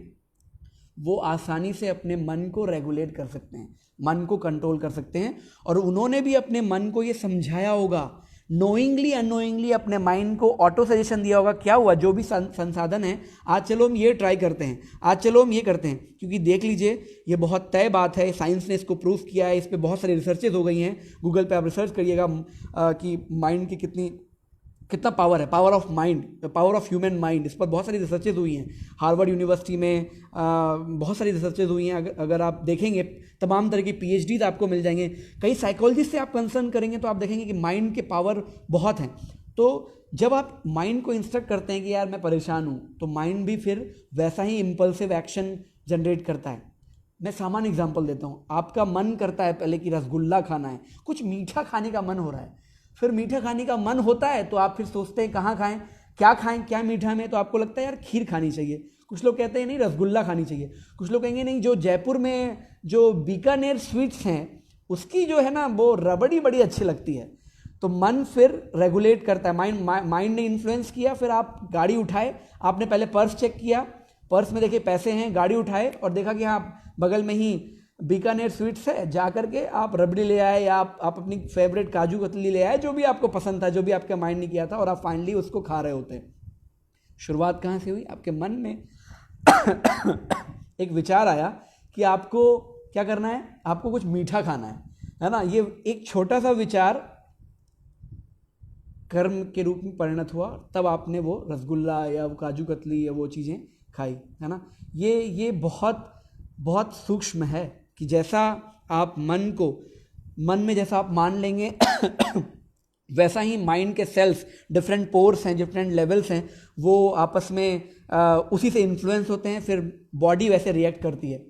वो आसानी से अपने मन को रेगुलेट कर सकते हैं, मन को कंट्रोल कर सकते हैं। और उन्होंने भी अपने मन को ये समझाया होगा, नोइंगली अननोइंगली अपने माइंड को ऑटो सजेशन दिया होगा, क्या हुआ, जो भी संसाधन है, आज चलो हम ये ट्राई करते हैं, आज चलो हम ये करते हैं। क्योंकि देख लीजिए ये बहुत तय बात है, साइंस ने इसको प्रूव किया है, इस पर बहुत सारी रिसर्चेज हो गई हैं। गूगल पे आप रिसर्च करिएगा कि माइंड की कितना पावर है, power of mind, power of human mind, इस पर बहुत सारी रिसर्चेज हुई हैं। हार्वर्ड यूनिवर्सिटी में बहुत सारी रिसर्चेज हुई हैं। अगर आप देखेंगे तमाम तरह की PhD आपको मिल जाएंगे। कई साइकोलॉजिस्ट से आप कंसर्न करेंगे तो आप देखेंगे कि माइंड के पावर बहुत हैं। तो जब आप माइंड को इंस्ट्रक्ट करते हैं कि यार मैं परेशान हूँ, तो माइंड भी फिर वैसा ही इम्पल्सिव एक्शन जनरेट करता है। मैं सामान्य एग्जांपल देता हूँ, आपका मन करता है पहले कि रसगुल्ला खाना है, कुछ मीठा खाने का मन हो रहा है, फिर मीठा खाने का मन होता है तो आप फिर सोचते हैं कहाँ खाएं, क्या मीठा में, तो आपको लगता है यार खीर खानी चाहिए। कुछ लोग कहते हैं नहीं रसगुल्ला खानी चाहिए, कुछ लोग कहेंगे नहीं जो जयपुर में जो बीकानेर स्वीट्स हैं उसकी जो है ना वो रबड़ी बड़ी अच्छी लगती है। तो मन फिर रेगुलेट करता है, माइंड ने इन्फ्लुएंस किया। फिर आप गाड़ी उठाए, आपने पहले पर्स चेक किया, पर्स में देखे पैसे हैं, गाड़ी उठाए और देखा कि हाँ बगल में ही बीकानेर स्वीट्स है, जा करके आप रबड़ी ले आए या आप अपनी फेवरेट काजू कतली ले आए, जो भी आपको पसंद था, जो भी आपके माइंड ने किया था, और आप फाइनली उसको खा रहे होते हैं। शुरुआत कहाँ से हुई, आपके मन में एक विचार आया कि आपको क्या करना है, आपको कुछ मीठा खाना है ना। ये एक छोटा सा विचार कर्म के रूप में परिणत हुआ, तब आपने वो रसगुल्ला या वो काजू कतली या वो चीज़ें खाई, है ना। ये बहुत बहुत सूक्ष्म है कि जैसा आप मन में जैसा आप मान लेंगे वैसा ही माइंड के सेल्स, डिफरेंट पोर्स हैं, डिफरेंट लेवल्स हैं, वो आपस में उसी से इन्फ्लुएंस होते हैं, फिर बॉडी वैसे रिएक्ट करती है।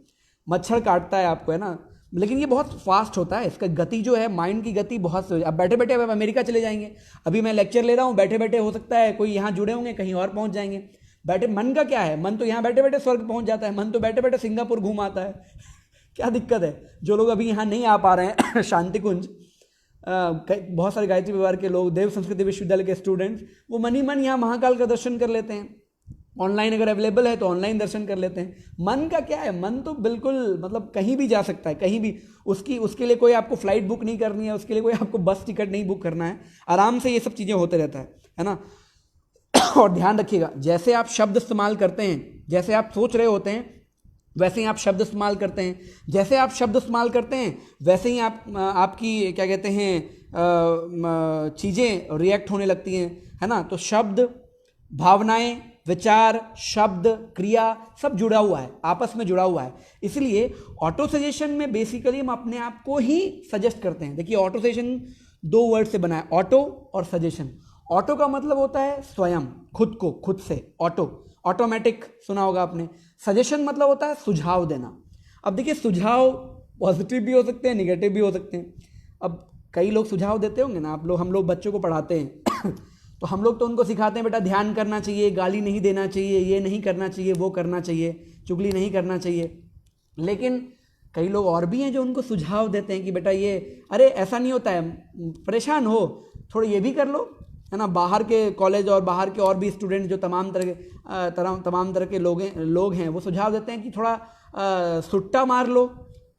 मच्छर काटता है आपको, है ना, लेकिन ये बहुत फास्ट होता है, इसका गति जो है, माइंड की गति बहुत। अब बैठे बैठे अब अमेरिका चले जाएंगे, अभी मैं लेक्चर ले रहा हूँ, बैठे बैठे हो सकता है कोई यहाँ जुड़े होंगे, कहीं और पहुँच जाएंगे। बैठे मन का क्या है, मन तो यहाँ बैठे बैठे स्वर्ग पहुँच जाता है, मन तो बैठे बैठे सिंगापुर घूम आता है क्या दिक्कत है। जो लोग अभी यहाँ नहीं आ पा रहे हैं शांति कुंज, बहुत सारे गायत्री परिवार के लोग, देव संस्कृति विश्वविद्यालय के स्टूडेंट्स, वो मन ही मन यहाँ महाकाल का दर्शन कर लेते हैं। ऑनलाइन अगर अवेलेबल है तो ऑनलाइन दर्शन कर लेते हैं। मन का क्या है, मन तो बिल्कुल मतलब कहीं भी जा सकता है, कहीं भी। उसके लिए कोई आपको फ्लाइट बुक नहीं करनी है, उसके लिए कोई आपको बस टिकट नहीं बुक करना है, आराम से ये सब चीज़ें होते रहता है ना। और ध्यान रखिएगा, जैसे आप शब्द इस्तेमाल करते हैं, जैसे आप सोच रहे होते हैं वैसे ही आप शब्द इस्तेमाल करते हैं, जैसे आप शब्द इस्तेमाल करते हैं वैसे ही आपकी क्या कहते हैं चीज़ें रिएक्ट होने लगती हैं, है ना। तो शब्द, भावनाएं, विचार, शब्द, क्रिया सब जुड़ा हुआ है, आपस में जुड़ा हुआ है। इसलिए ऑटो सजेशन में बेसिकली हम अपने आप को ही सजेस्ट करते हैं। देखिए ऑटो सजेशन 2 वर्ड से बना है, ऑटो और सजेशन। ऑटो का मतलब होता है स्वयं, खुद को, खुद से, ऑटो, ऑटोमेटिक सुना होगा आपने। सजेशन मतलब होता है सुझाव देना। अब देखिए सुझाव पॉजिटिव भी हो सकते हैं, निगेटिव भी हो सकते हैं। अब कई लोग सुझाव देते होंगे ना, हम लोग बच्चों को पढ़ाते हैं तो हम लोग तो उनको सिखाते हैं बेटा ध्यान करना चाहिए, गाली नहीं देना चाहिए, ये नहीं करना चाहिए, वो करना चाहिए, चुगली नहीं करना चाहिए। लेकिन कई लोग और भी हैं जो उनको सुझाव देते हैं कि बेटा ये, अरे ऐसा नहीं होता है, परेशान हो थोड़ा ये भी कर लो, है ना। बाहर के कॉलेज और बाहर के और भी स्टूडेंट जो तमाम तरह के लोग हैं वो सुझाव देते हैं कि थोड़ा सुट्टा मार लो,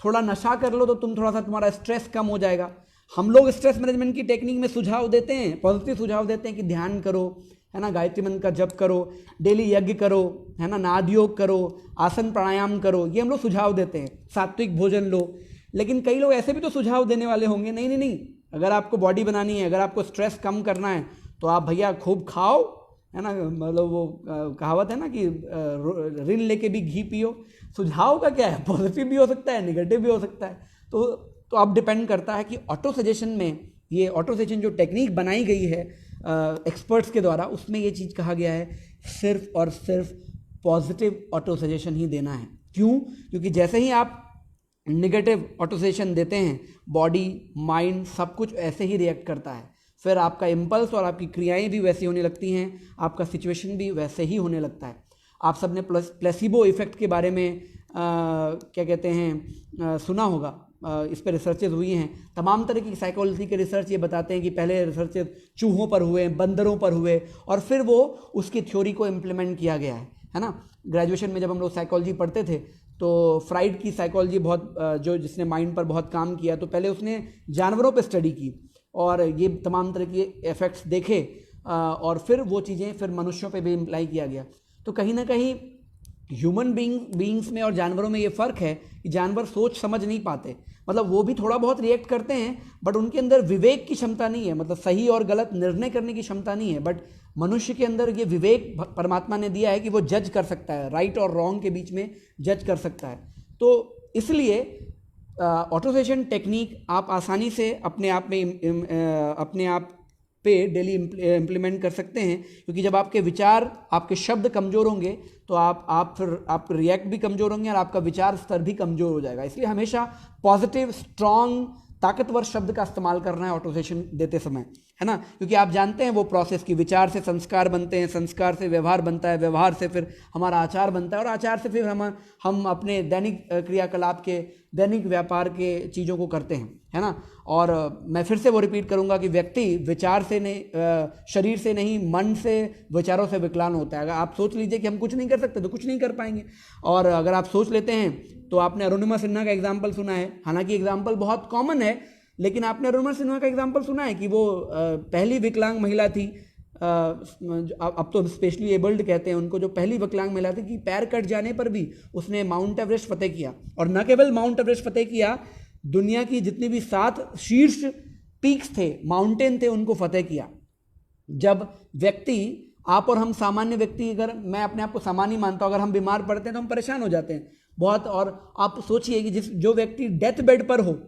थोड़ा नशा कर लो, तो थोड़ा सा तुम्हारा स्ट्रेस कम हो जाएगा। हम लोग स्ट्रेस मैनेजमेंट की टेक्निक में सुझाव देते हैं, पॉजिटिव सुझाव देते हैं कि ध्यान करो, है ना, गायत्री मंत्र का जप करो, डेली यज्ञ करो, है ना, नाद योग करो, आसन प्राणायाम करो, ये हम लोग सुझाव देते हैं। सात्विक भोजन लो। लेकिन कई लोग ऐसे भी तो सुझाव देने वाले होंगे, नहीं, अगर आपको बॉडी बनानी है, अगर आपको स्ट्रेस कम करना है तो आप भैया खूब खाओ, है ना, मतलब वो कहावत है ना कि ऋण लेके भी घी पियो। सुझाव का क्या है, पॉजिटिव भी हो सकता है, नेगेटिव भी हो सकता है। तो अब डिपेंड करता है कि ऑटो सजेशन में, ये ऑटो सजेशन जो टेक्निक बनाई गई है एक्सपर्ट्स के द्वारा, उसमें ये चीज़ कहा गया है सिर्फ और सिर्फ पॉजिटिव ऑटो सजेशन ही देना है। क्यों? क्योंकि जैसे ही आप नेगेटिव ऑटो सजेशन देते हैं, बॉडी, माइंड सब कुछ ऐसे ही रिएक्ट करता है। फिर आपका इम्पल्स और आपकी क्रियाएं भी वैसी होने लगती हैं, आपका सिचुएशन भी वैसे ही होने लगता है। आप सबने प्लेसिबो इफेक्ट के बारे में क्या कहते हैं सुना होगा, इस पर रिसर्चेज हुई हैं। तमाम तरह की साइकोलॉजी के रिसर्च ये बताते हैं कि पहले रिसर्चेज चूहों पर हुए, बंदरों पर हुए, और फिर वो उसकी थ्योरी को इम्प्लीमेंट किया गया है ना। ग्रेजुएशन में जब हम लोग साइकोलॉजी पढ़ते थे तो फ्राइड की साइकोलॉजी बहुत, जो जिसने माइंड पर बहुत काम किया, तो पहले उसने जानवरों पर स्टडी की। और ये तमाम तरह के इफेक्ट्स देखे और फिर वो चीज़ें फिर मनुष्यों पे भी इम्प्लाई किया गया। तो कहीं ना कहीं ह्यूमन बीइंग्स में और जानवरों में ये फ़र्क है कि जानवर सोच समझ नहीं पाते, मतलब वो भी थोड़ा बहुत रिएक्ट करते हैं बट उनके अंदर विवेक की क्षमता नहीं है, मतलब सही और गलत निर्णय करने की क्षमता नहीं है। बट मनुष्य के अंदर ये विवेक परमात्मा ने दिया है कि वो जज कर सकता है, राइट और रॉन्ग के बीच में जज कर सकता है। तो इसलिए ऑटोसेशन टेक्निक आप आसानी से अपने आप पे डेली इम्प्लीमेंट कर सकते हैं, क्योंकि जब आपके विचार, आपके शब्द कमज़ोर होंगे तो आप रिएक्ट भी कमज़ोर होंगे और आपका विचार स्तर भी कमज़ोर हो जाएगा। इसलिए हमेशा पॉजिटिव, स्ट्रॉन्ग, ताकतवर शब्द का इस्तेमाल करना है ऑटोसेशन देते समय, है ना, क्योंकि आप जानते हैं वो प्रोसेस की विचार से संस्कार बनते हैं, संस्कार से व्यवहार बनता है, व्यवहार से फिर हमारा आचार बनता है और आचार से फिर हम अपने दैनिक क्रियाकलाप के, दैनिक व्यापार के चीज़ों को करते हैं, है ना। और मैं फिर से वो रिपीट करूंगा कि व्यक्ति विचार से नहीं, शरीर से नहीं, मन से, विचारों से विकलांग होता है। अगर आप सोच लीजिए कि हम कुछ नहीं कर सकते तो कुछ नहीं कर पाएंगे, और अगर आप सोच लेते हैं तो आपने अरुणिमा सिन्हा का एग्जाम्पल सुना है, हालांकि एग्जाम्पल बहुत कॉमन है, लेकिन आपने अरुणिमा सिन्हा का एग्जाम्पल सुना है कि वो पहली विकलांग महिला थी, अब तो स्पेशली एबल्ड कहते हैं उनको, जो पहली विकलांग महिला थी कि पैर कट जाने पर भी उसने माउंट एवरेस्ट फतेह किया। और न केवल माउंट एवरेस्ट फतेह किया, दुनिया की जितनी भी 7 शीर्ष पीक्स थे, माउंटेन थे, उनको फतेह किया। जब व्यक्ति, आप और हम सामान्य व्यक्ति, अगर मैं अपने आप को सामान्य मानता हूं, अगर हम बीमार पड़ते हैं तो हम परेशान हो जाते हैं बहुत। और आप सोचिए कि जो व्यक्ति डेथ बेड पर हो,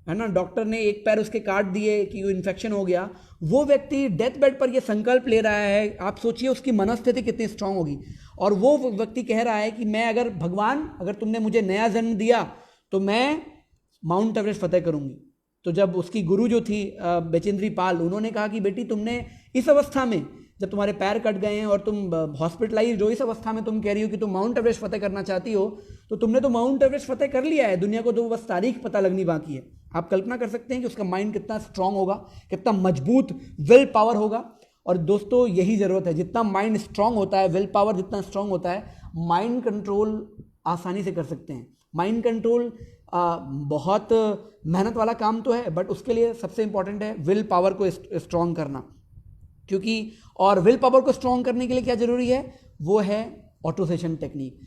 है ना, डॉक्टर ने एक पैर उसके काट दिए कि वो इन्फेक्शन हो गया, वो व्यक्ति डेथ बेड पर ये संकल्प ले रहा है, आप सोचिए उसकी मनस्थिति कितनी स्ट्रांग होगी। और वो व्यक्ति कह रहा है कि मैं, अगर भगवान, अगर तुमने मुझे नया जन्म दिया तो मैं माउंट एवरेस्ट फतेह करूंगी। तो जब उसकी गुरु जो थी बेचेंद्री पाल, उन्होंने कहा कि बेटी, तुमने इस अवस्था में, जब तुम्हारे पैर कट गए हैं और तुम हॉस्पिटलाइज हो, इस अवस्था में तुम कह रही हो कि तुम माउंट एवरेस्ट फतेह करना चाहती हो, तो तुमने तो माउंट एवरेस्ट फतेह कर लिया है, दुनिया को तो बस तारीख पता लगनी बाकी है। आप कल्पना कर सकते हैं कि उसका माइंड कितना स्ट्रांग होगा, कितना मजबूत विल पावर होगा। और दोस्तों, यही जरूरत है, जितना माइंड स्ट्रांग होता है, विल पावर जितना स्ट्रांग होता है, माइंड कंट्रोल आसानी से कर सकते हैं। माइंड कंट्रोल बहुत मेहनत वाला काम तो है, बट उसके लिए सबसे इंपॉर्टेंट है विल पावर को स्ट्रांग करना। क्योंकि और विल पावर को स्ट्रांग करने के लिए क्या जरूरी है, वो है ऑटोसेशन टेक्निक।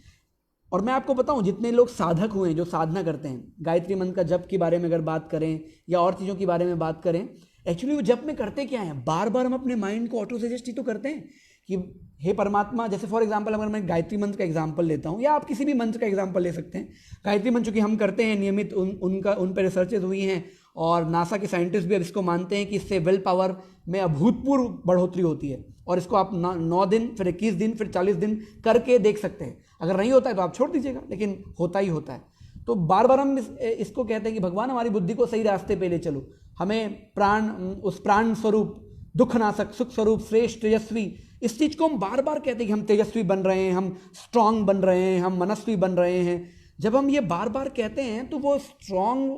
और मैं आपको बताऊं, जितने लोग साधक हुए हैं, जो साधना करते हैं, गायत्री मंत्र का जप के बारे में अगर बात करें या और चीज़ों के बारे में बात करें, एक्चुअली वो जप में करते क्या है, बार बार हम अपने माइंड को ऑटो सजेस्ट ही तो करते हैं कि हे परमात्मा। जैसे फॉर एग्जांपल अगर मैं गायत्री मंत्र का एग्जांपल लेता हूं, या आप किसी भी मंत्र का एग्जांपल ले सकते हैं। गायत्री मंत्र की हम करते हैं नियमित, उन पर रिसर्चेज हुई हैं और नासा के साइंटिस्ट भी अब इसको मानते हैं कि इससे विल पावर में अभूतपूर्व बढ़ोतरी होती है। और इसको आप 9 दिन, फिर 21 दिन, फिर 40 दिन करके देख सकते हैं। अगर नहीं होता है तो आप छोड़ दीजिएगा, लेकिन होता ही होता है। तो बार बार हम इसको कहते हैं कि भगवान हमारी बुद्धि को सही रास्ते पे ले चलो, हमें उस प्राण स्वरूप, दुख नाशक, सुख स्वरूप, श्रेष्ठ, तेजस्वी, इस चीज को हम बार बार कहते हैं कि हम तेजस्वी बन रहे हैं, हम स्ट्रांग बन रहे हैं, हम मनस्वी बन रहे हैं। जब हम ये बार बार कहते हैं तो वो स्ट्रांग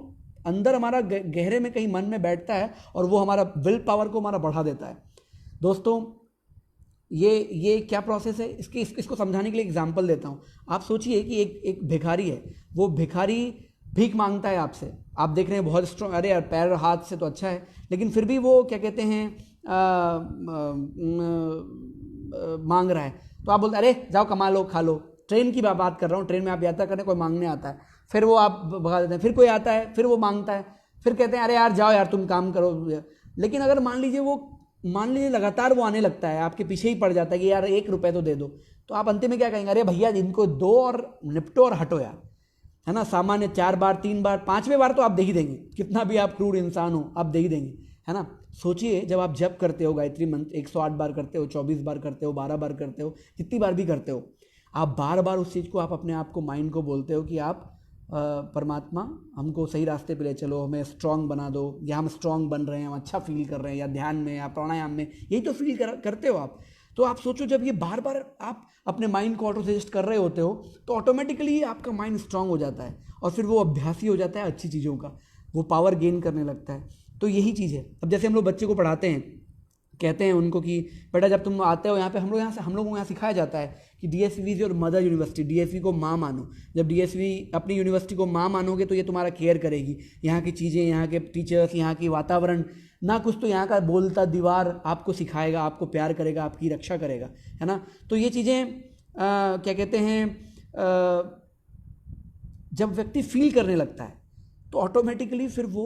अंदर हमारा गहरे में कहीं मन में बैठता है और वो हमारा विल पावर को हमारा बढ़ा देता है। दोस्तों, ये क्या प्रोसेस है, इसको समझाने के लिए एग्जांपल देता हूँ। आप सोचिए कि एक भिखारी है, वो भिखारी भीख मांगता है आपसे, आप देख रहे हैं बहुत स्ट्रांग, अरे यार पैर हाथ से तो अच्छा है, लेकिन फिर भी वो क्या कहते हैं मांग रहा है। तो आप बोलते अरे जाओ कमा लो, खा लो। ट्रेन की बात कर रहा हूँ, ट्रेन में आप यात्रा करने, कोई मांगने आता है, फिर वो आप भगा देते हैं, फिर कोई आता है, फिर वो मांगता है, फिर कहते हैं अरे यार जाओ यार तुम काम करो। लेकिन अगर मान लीजिए लगातार वो आने लगता है, आपके पीछे ही पड़ जाता है कि यार 1 रुपये तो दे दो, तो आप अंतिम में क्या कहेंगे, अरे भैया इनको दो और निपटो और हटो यार, है ना। सामान्य 4 बार, 3 बार, 5वें बार तो आप दे ही देंगे, कितना भी आप क्रूर इंसान हो आप दे ही देंगे, है ना। सोचिए जब आप जप करते हो, गायत्री मंत्र 108 बार करते हो, 24 बार करते हो, 12 बार करते हो, जितनी बार भी करते हो, आप बार बार उस चीज़ को आप अपने आप को, माइंड को बोलते हो कि आप परमात्मा हमको सही रास्ते पे ले चलो, हमें स्ट्रांग बना दो, या हम स्ट्रांग बन रहे हैं, हम अच्छा फील कर रहे हैं, या ध्यान में या प्राणायाम में यही तो फील करते हो आप। तो आप सोचो जब ये बार बार आप अपने माइंड को ऑटो सजेस्ट कर रहे होते हो तो ऑटोमेटिकली आपका माइंड स्ट्रांग हो जाता है और फिर वो अभ्यासी हो जाता है अच्छी चीज़ों का, वो पावर गेन करने लगता है। तो यही चीज़ है। अब जैसे हम लोग बच्चे को पढ़ाते हैं कहते हैं उनको कि बेटा जब तुम आते हो यहाँ पे, हम लोगों को यहाँ सिखाया जाता है कि DSV is your mother university, DSV को माँ मानो। जब डीएसवी अपनी यूनिवर्सिटी को माँ मानोगे तो ये तुम्हारा केयर करेगी, यहाँ की चीज़ें, यहाँ के टीचर्स, यहाँ की वातावरण, ना कुछ तो यहाँ का बोलता दीवार आपको सिखाएगा, आपको प्यार करेगा, आपकी रक्षा करेगा, है ना। तो ये चीज़ें क्या कहते हैं, जब व्यक्ति फील करने लगता है तो ऑटोमेटिकली फिर वो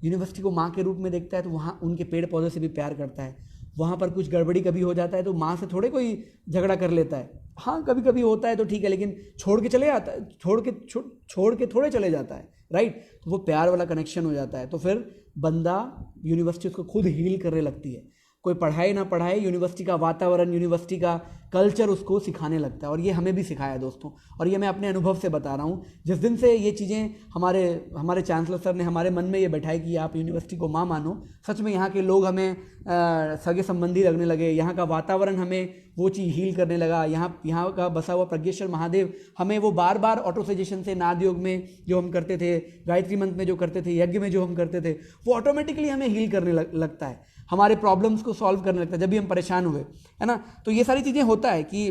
यूनिवर्सिटी को माँ के रूप में देखता है, तो वहाँ उनके पेड़ पौधे से भी प्यार करता है। वहाँ पर कुछ गड़बड़ी कभी हो जाता है तो माँ से थोड़े कोई झगड़ा कर लेता है, हाँ कभी कभी होता है तो ठीक है, लेकिन छोड़ के चले आता है, छोड़ के थोड़े चले जाता है, राइट। तो वो प्यार वाला कनेक्शन हो जाता है, तो फिर बंदा, यूनिवर्सिटी उसको खुद हील करने लगती है। कोई पढ़ाई ना पढ़ाए, यूनिवर्सिटी का वातावरण, यूनिवर्सिटी का कल्चर उसको सिखाने लगता है। और ये हमें भी सिखाया दोस्तों, और ये मैं अपने अनुभव से बता रहा हूँ। जिस दिन से ये चीज़ें हमारे चांसलर सर ने हमारे मन में ये बैठाई कि आप यूनिवर्सिटी को माँ मानो, सच में यहाँ के लोग हमें सगे संबंधी लगने लगे, यहाँ का वातावरण हमें वो चीज़ हील करने लगा। यहाँ का बसा हुआ प्रज्ञेश्वर महादेव हमें वो बार बार ऑटो सजेशन से, नाद योग में जो हम करते थे, गायत्री मंत्र में जो करते थे, यज्ञ में जो हम करते थे, वो ऑटोमेटिकली हमें हील करने लगता है, हमारे प्रॉब्लम्स को सॉल्व करने लगता है जब भी हम परेशान हुए, है ना। तो ये सारी चीज़ें होता है कि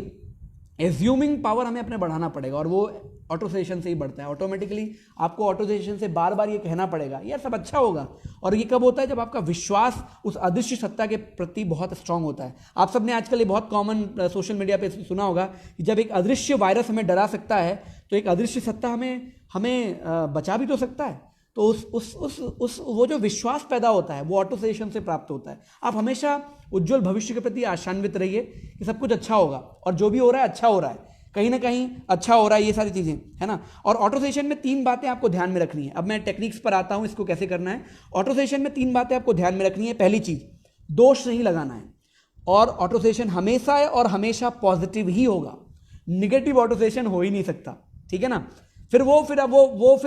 एज्यूमिंग पावर हमें अपने बढ़ाना पड़ेगा, और वो ऑटो सजेशन से ही बढ़ता है। ऑटोमेटिकली आपको ऑटो सजेशन से बार बार ये कहना पड़ेगा यार सब अच्छा होगा। और ये कब होता है? जब आपका विश्वास उस अदृश्य सत्ता के प्रति बहुत स्ट्रांग होता है। आप सबने आजकल ये बहुत कॉमन सोशल मीडिया पे सुना होगा कि जब एक अदृश्य वायरस हमें डरा सकता है तो एक अदृश्य सत्ता हमें बचा भी तो सकता है। तो उस वो जो विश्वास पैदा होता है वो ऑटो सजेशन से प्राप्त होता है। आप हमेशा उज्जवल भविष्य के प्रति आशान्वित रहिए कि सब कुछ अच्छा होगा, और जो भी हो रहा है अच्छा हो रहा है, कहीं ना कहीं अच्छा हो रहा है, ये सारी चीज़ें, है ना। और ऑटो सजेशन में 3 बातें आपको ध्यान में रखनी है। अब मैं टेक्निक्स पर आता हूँ, इसको कैसे करना है। ऑटो सजेशन में 3 बातें आपको ध्यान में रखनी है। पहली चीज़, दोष नहीं लगाना है, और ऑटो सजेशन हमेशा है और हमेशा पॉजिटिव ही होगा, निगेटिव ऑटो सजेशन हो ही नहीं सकता, ठीक है ना। फिर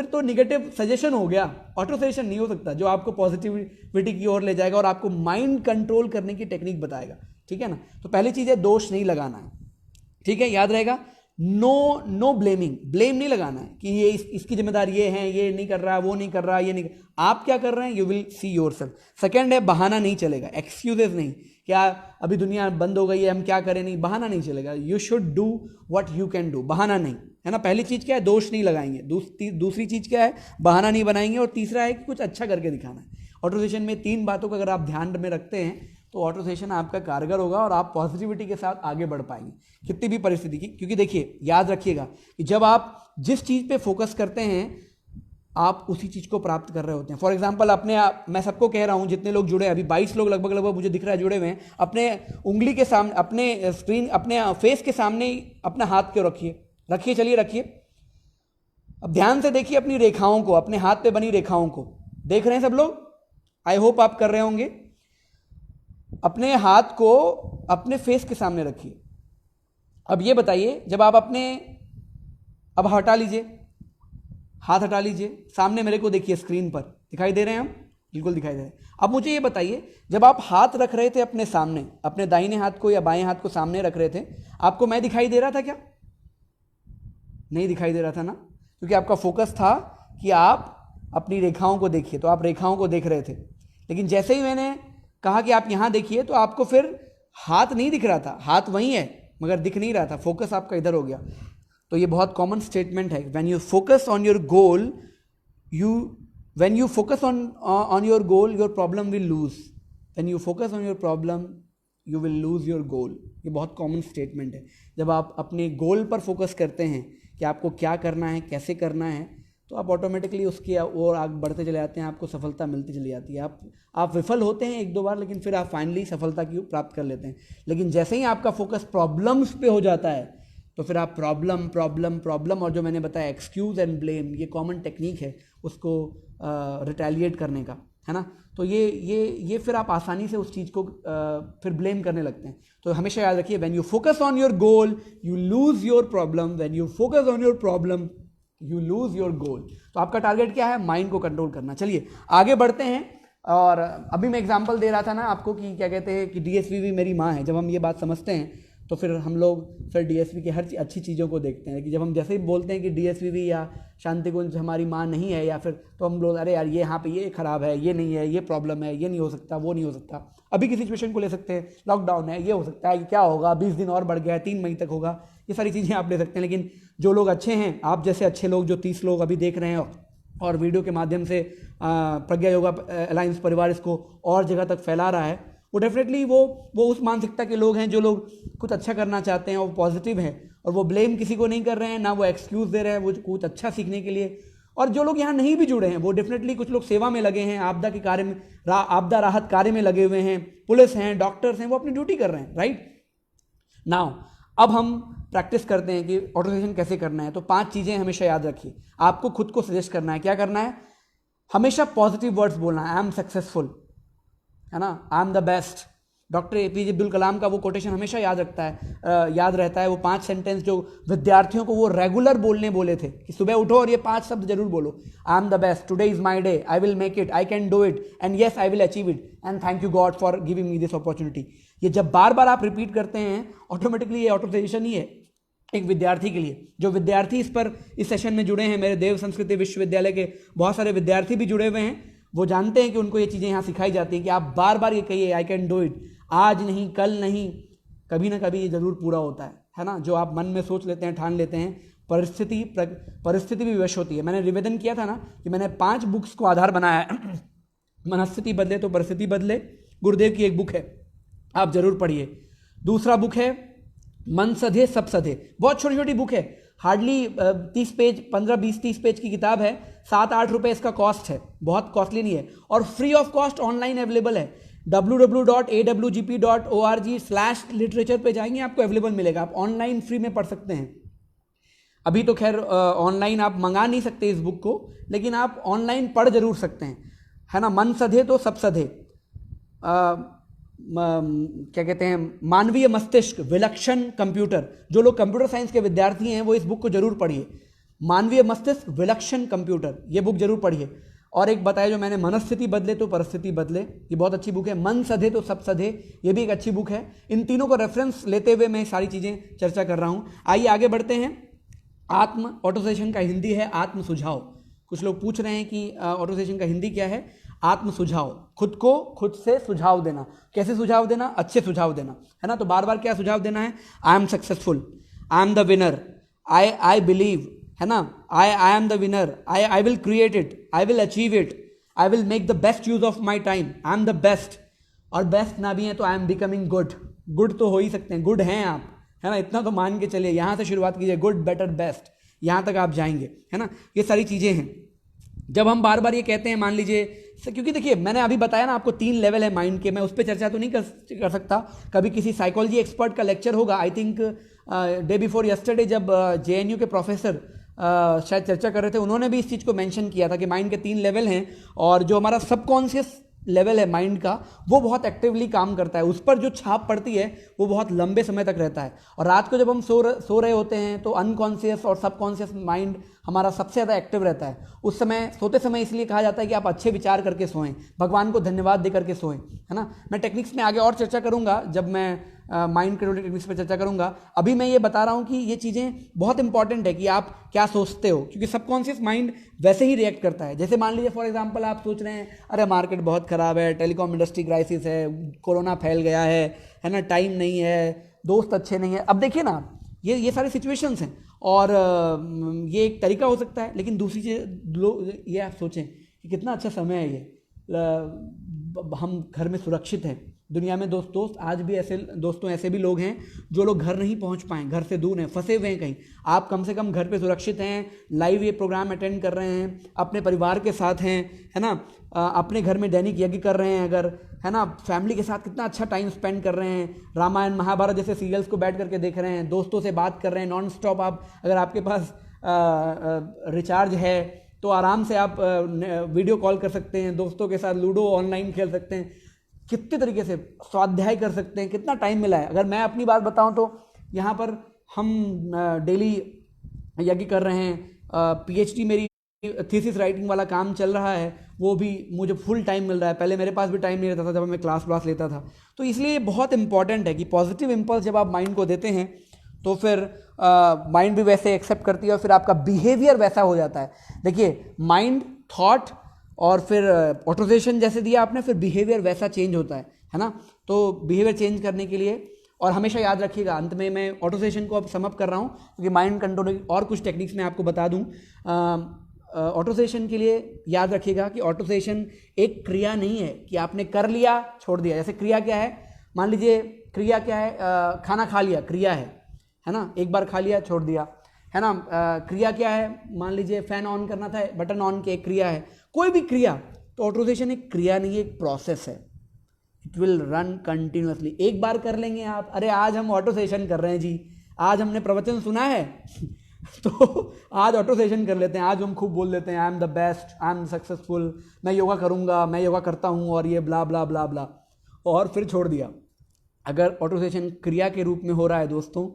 तो निगेटिव सजेशन हो गया, ऑटो सजेशन नहीं हो सकता जो आपको पॉजिटिविटी की ओर ले जाएगा और आपको माइंड कंट्रोल करने की टेक्निक बताएगा, ठीक है ना। तो पहली चीज़ है दोष नहीं लगाना है, ठीक है, याद रहेगा। नो ब्लेमिंग, ब्लेम नहीं लगाना है कि ये इसकी जिम्मेदारी ये है, ये नहीं कर रहा, वो नहीं कर रहा, ये नहीं आप क्या कर रहे हैं, you will see yourself. Second है बहाना नहीं चलेगा, एक्सक्यूजेस नहीं, क्या अभी दुनिया बंद हो गई है हम क्या करें, नहीं, बहाना नहीं चलेगा। You should do what you can do, बहाना नहीं, है ना। पहली चीज़ क्या है, दोष नहीं लगाएंगे। दूसरी चीज़ क्या है, बहाना नहीं बनाएंगे। और तीसरा है कि कुछ अच्छा करके दिखाना है। ऑटो सजेशन में 3 बातों को अगर आप ध्यान में रखते हैं तो ऑटो सजेशन आपका कारगर होगा और आप पॉजिटिविटी के साथ आगे बढ़ पाएंगे कितनी भी परिस्थिति की। क्योंकि देखिए, याद रखिएगा कि जब आप जिस चीज़ पे फोकस करते हैं आप उसी चीज़ को प्राप्त कर रहे होते हैं। फॉर एग्जाम्पल, मैं सबको कह रहा हूँ, जितने लोग जुड़े हैं, अभी 22 लोग लगभग मुझे दिख रहा है जुड़े हुए हैं, अपने उंगली के सामने, अपने स्क्रीन, अपने फेस के सामने अपना हाथ क्यों रखिए, चलिए रखिए। अब ध्यान से देखिए अपनी रेखाओं को, अपने हाथ पे बनी रेखाओं को देख रहे हैं सब लोग, आई होप आप कर रहे होंगे। अपने हाथ को अपने फेस के सामने रखिए। अब ये बताइए, जब आप अब हटा लीजिए, हाथ हटा लीजिए, सामने मेरे को देखिए, स्क्रीन पर दिखाई दे रहे हैं हम, बिल्कुल दिखाई दे रहे हैं। अब मुझे ये बताइए, जब आप हाथ रख रहे थे अपने सामने, अपने दाहिने हाथ को या बाएं हाथ को सामने रख रहे थे, आपको मैं दिखाई दे रहा था क्या? नहीं दिखाई दे रहा था ना, क्योंकि आपका फोकस था कि आप अपनी रेखाओं को देखिए, तो आप रेखाओं को देख रहे थे। लेकिन जैसे ही मैंने कहा कि आप यहां देखिए, तो आपको फिर हाथ नहीं दिख रहा था, हाथ वहीं है मगर दिख नहीं रहा था, फोकस आपका इधर हो गया। तो ये बहुत कॉमन स्टेटमेंट है, when you focus on your goal, when you focus on your goal, your problem will lose, when you focus on your problem you will lose your goal. ये बहुत कॉमन स्टेटमेंट है। जब आप अपने गोल पर focus करते हैं कि आपको क्या करना है, कैसे करना है, तो आप ऑटोमेटिकली उसकी ओर आगे बढ़ते चले जाते हैं, आपको सफलता मिलती चली जाती है। आप विफल होते हैं 1-2 बार, लेकिन फिर आप फाइनली सफलता की प्राप्त कर लेते हैं। लेकिन जैसे ही आपका फोकस प्रॉब्लम्स पे हो जाता है तो फिर आप प्रॉब्लम और जो मैंने बताया एक्सक्यूज एंड ब्लेम, ये कॉमन टेक्निक है उसको रिटेलिएट करने का, है ना। तो ये फिर आप आसानी से उस चीज़ को फिर ब्लेम करने लगते हैं। तो हमेशा याद रखिए, when you focus on your goal you lose your problem, when you focus on your problem you lose your goal. तो आपका टारगेट क्या है? माइंड को कंट्रोल करना। चलिए आगे बढ़ते हैं। और अभी मैं एग्जांपल दे रहा था ना आपको कि क्या कहते हैं कि डीएसवी भी मेरी माँ है। जब हम ये बात समझते हैं तो फिर हम लोग फिर डीएसपी की हर अच्छी चीज़ों को देखते हैं। कि जब हम जैसे ही बोलते हैं कि डीएसपी या शांति कुंज हमारी माँ नहीं है, या फिर तो हम लोग अरे यार ये यहाँ पे ये ख़राब है, ये नहीं है, ये प्रॉब्लम है, ये नहीं हो सकता, वो नहीं हो सकता। अभी की सिचुएशन को ले सकते हैं, लॉकडाउन है, ये हो सकता है, क्या होगा, 20 दिन और बढ़ गया है, 3 मई तक होगा, ये सारी चीज़ें आप ले सकते हैं। लेकिन जो लोग अच्छे हैं, आप जैसे अच्छे लोग जो 30 लोग अभी देख रहे हैं और वीडियो के माध्यम से प्रज्ञा योगा अलायंस परिवार इसको और जगह तक फैला रहा है, वो डेफिनेटली वो उस मानसिकता के लोग हैं जो लोग कुछ अच्छा करना चाहते हैं और पॉजिटिव हैं, और वो ब्लेम किसी को नहीं कर रहे हैं, ना वो एक्सक्यूज़ दे रहे हैं, वो कुछ अच्छा सीखने के लिए। और जो लोग यहाँ नहीं भी जुड़े हैं, वो डेफिनेटली कुछ लोग सेवा में लगे हैं, आपदा के कार्य में, आपदा राहत कार्य में लगे हुए हैं, पुलिस हैं, डॉक्टर्स हैं, वो अपनी ड्यूटी कर रहे हैं, राइट नाउ। अब हम प्रैक्टिस करते हैं कि ऑटोमेशन कैसे करना है। तो 5 चीज़ें हमेशा याद रखिए, आपको खुद को सजेस्ट करना है। क्या करना है? हमेशा पॉजिटिव वर्ड्स बोलना है। आई एम सक्सेसफुल, है ना, I am the best. Doctor APJ Abdul Kalam का वो कोटेशन हमेशा याद रहता है। वो 5 सेंटेंस जो विद्यार्थियों को वो रेगुलर बोलने बोले थे कि सुबह उठो और ये 5 शब्द जरूर बोलो। आई am the best, today is my day, I will make it, I can do it, and yes I will achieve it, and thank you God for giving me this opportunity. ये जब बार बार आप रिपीट करते हैं, automatically ये auto suggestion ही है एक विद्यार्थी के लिए। जो विद्यार्थी इस सेशन में जुड़े हैं, मेरे देव संस्कृति विश्वविद्यालय के बहुत सारे विद्यार्थी भी जुड़े हुए हैं, वो जानते हैं कि उनको ये चीज़ें यहाँ सिखाई जाती हैं कि आप बार बार ये कहिए आई कैन डू इट। आज नहीं, कल नहीं, कभी ना कभी ये जरूर पूरा होता है ना। जो आप मन में सोच लेते हैं, ठान लेते हैं, परिस्थिति भी विवश होती है। मैंने निवेदन किया था ना कि मैंने 5 बुक्स को आधार बनाया है। मनस्थिति बदले तो परिस्थिति बदले, गुरुदेव की एक बुक है, आप जरूर पढ़िए। दूसरा बुक है मन सधे सब सधे, बहुत छोटी छोटी बुक है, हार्डली 30 पेज, 15-20-30 पेज की किताब है, 7-8 रुपये इसका कॉस्ट है, बहुत कॉस्टली नहीं है, और free of cost online available है। www.awgp.org/literature पे जाएंगे, आपको अवेलेबल मिलेगा, आप ऑनलाइन फ्री में पढ़ सकते हैं। अभी तो खैर ऑनलाइन आप मंगा नहीं सकते इस बुक को, लेकिन आप ऑनलाइन पढ़ जरूर सकते हैं, है ना। मन सधे तो सब सधे, क्या कहते हैं, मानवीय मस्तिष्क विलक्षण कंप्यूटर। जो लोग कंप्यूटर साइंस के विद्यार्थी हैं वो इस बुक को जरूर पढ़िए, मानवीय मस्तिष्क विलक्षण कंप्यूटर, ये बुक जरूर पढ़िए। और एक बताया जो मैंने, मनस्थिति बदले तो परिस्थिति बदले, ये बहुत अच्छी बुक है। मन सधे तो सब सधे, ये भी एक अच्छी बुक है। इन तीनों को रेफरेंस लेते हुए मैं सारी चीज़ें चर्चा कर रहा हूँ। आइए आगे बढ़ते हैं। ऑटोसेशन का हिंदी है आत्म सुझाव। कुछ लोग पूछ रहे हैं कि ऑटोसेशन का हिंदी क्या है? आत्म सुझाव, खुद को खुद से सुझाव देना। कैसे सुझाव देना? अच्छे सुझाव देना, है ना। तो बार बार क्या सुझाव देना है? I am successful, I am the winner, I believe, है ना, I am the winner, I will create it, I will achieve it, I will make the best use of my time, I am the best. और best ना भी है तो I am becoming good. Good तो हो ही सकते हैं, good हैं आप, है ना, इतना तो मान के चलिए। यहाँ से शुरुआत कीजिए, गुड बेटर बेस्ट, यहाँ तक आप जाएंगे, है ना। ये सारी चीज़ें हैं। जब हम बार बार ये कहते हैं, मान लीजिए, क्योंकि देखिए मैंने अभी बताया ना आपको 3 लेवल है माइंड के, मैं उस पर चर्चा तो नहीं कर सकता। कभी किसी साइकोलॉजी एक्सपर्ट का लेक्चर होगा, I think day before yesterday, जब JNU के प्रोफेसर शायद चर्चा कर रहे थे, उन्होंने भी इस चीज़ को मेंशन किया था कि माइंड के 3 लेवल हैं, और जो हमारा सबकॉन्शियस लेवल है माइंड का, वो बहुत एक्टिवली काम करता है, उस पर जो छाप पड़ती है वो बहुत लंबे समय तक रहता है। और रात को जब हम सो रहे होते हैं तो अनकॉन्शियस और सबकॉन्शियस माइंड हमारा सबसे ज़्यादा एक्टिव रहता है। उस समय, सोते समय इसलिए कहा जाता है कि आप अच्छे विचार करके सोएं, भगवान को धन्यवाद दे करके सोएं, है ना। मैं टेक्निक्स में आगे और चर्चा करूंगा, जब मैं माइंड कंट्रोल टेक्निक्स पर चर्चा करूंगा। अभी मैं ये बता रहा हूँ कि ये चीज़ें बहुत इंपॉर्टेंट है कि आप क्या सोचते हो, क्योंकि सबकॉन्शियस माइंड वैसे ही रिएक्ट करता है। जैसे मान लीजिए फॉर एग्जांपल आप सोच रहे हैं, अरे मार्केट बहुत ख़राब है, टेलीकॉम इंडस्ट्री क्राइसिस है, कोरोना फैल गया है ना, टाइम नहीं है, दोस्त अच्छे नहीं है। अब देखिए ना, ये सारे सिचुएशंस हैं, और ये एक तरीका हो सकता है। लेकिन दूसरी चीज़ ये आप सोचें कि कितना अच्छा समय है ये, हम घर में सुरक्षित हैं। दुनिया में दोस्त आज भी ऐसे भी लोग हैं जो लोग घर नहीं पहुंच पाए, घर से दूर हैं, फंसे हुए हैं कहीं। आप कम से कम घर पे सुरक्षित हैं, लाइव ये प्रोग्राम अटेंड कर रहे हैं, अपने परिवार के साथ हैं, है ना, अपने घर में दैनिक यज्ञ कर रहे हैं, अगर, है ना, फैमिली के साथ कितना अच्छा टाइम स्पेंड कर रहे हैं, रामायण महाभारत जैसे सीरियल्स को बैठ करके देख रहे हैं, दोस्तों से बात कर रहे हैं नॉन स्टॉप। आप, अगर आपके पास रिचार्ज है तो आराम से आप वीडियो कॉल कर सकते हैं, दोस्तों के साथ लूडो ऑनलाइन खेल सकते हैं, कितने तरीके से स्वाध्याय कर सकते हैं, कितना टाइम मिला है। अगर मैं अपनी बात बताऊं तो यहाँ पर हम डेली यज्ञ कर रहे हैं, PhD मेरी थीसिस राइटिंग वाला काम चल रहा है, वो भी मुझे फुल टाइम मिल रहा है। पहले मेरे पास भी टाइम नहीं रहता था जब मैं क्लास लेता था। तो इसलिए ये बहुत इंपॉर्टेंट है कि पॉजिटिव इम्पल्स जब आप माइंड को देते हैं तो फिर माइंड भी वैसे एक्सेप्ट करती है और फिर आपका बिहेवियर वैसा हो जाता है। देखिए, माइंड, थॉट और फिर ऑटोसेशन जैसे दिया आपने, फिर बिहेवियर वैसा चेंज होता है ना। तो बिहेवियर चेंज करने के लिए, और हमेशा याद रखिएगा, अंत में मैं ऑटोसेशन को अब समअप कर रहा हूँ क्योंकि माइंड कंट्रोल और कुछ टेक्निक्स मैं आपको बता दूँ। ऑटोसेशन के लिए याद रखिएगा कि ऑटोसेशन एक क्रिया नहीं है कि आपने कर लिया छोड़ दिया। जैसे क्रिया क्या है, मान लीजिए क्रिया क्या है, खाना खा लिया क्रिया है ना, एक बार खा लिया छोड़ दिया, है ना। क्रिया क्या है, मान लीजिए फैन ऑन करना था, बटन ऑन की एक क्रिया है। कोई भी क्रिया, तो ऑटोसेशन एक क्रिया नहीं है, एक प्रोसेस है। It will run continuously. एक बार कर लेंगे आप, अरे आज हम ऑटो सेशन कर रहे हैं जी, आज हमने प्रवचन सुना है तो आज ऑटो सेशन कर लेते हैं, आज हम खूब बोल लेते हैं आई am the best, I am successful, मैं योगा करूंगा, मैं योगा करता हूं और ये ब्ला ब्ला ब्ला ब्ला, और फिर छोड़ दिया। अगर ऑटो सेशन क्रिया के रूप में हो रहा है दोस्तों,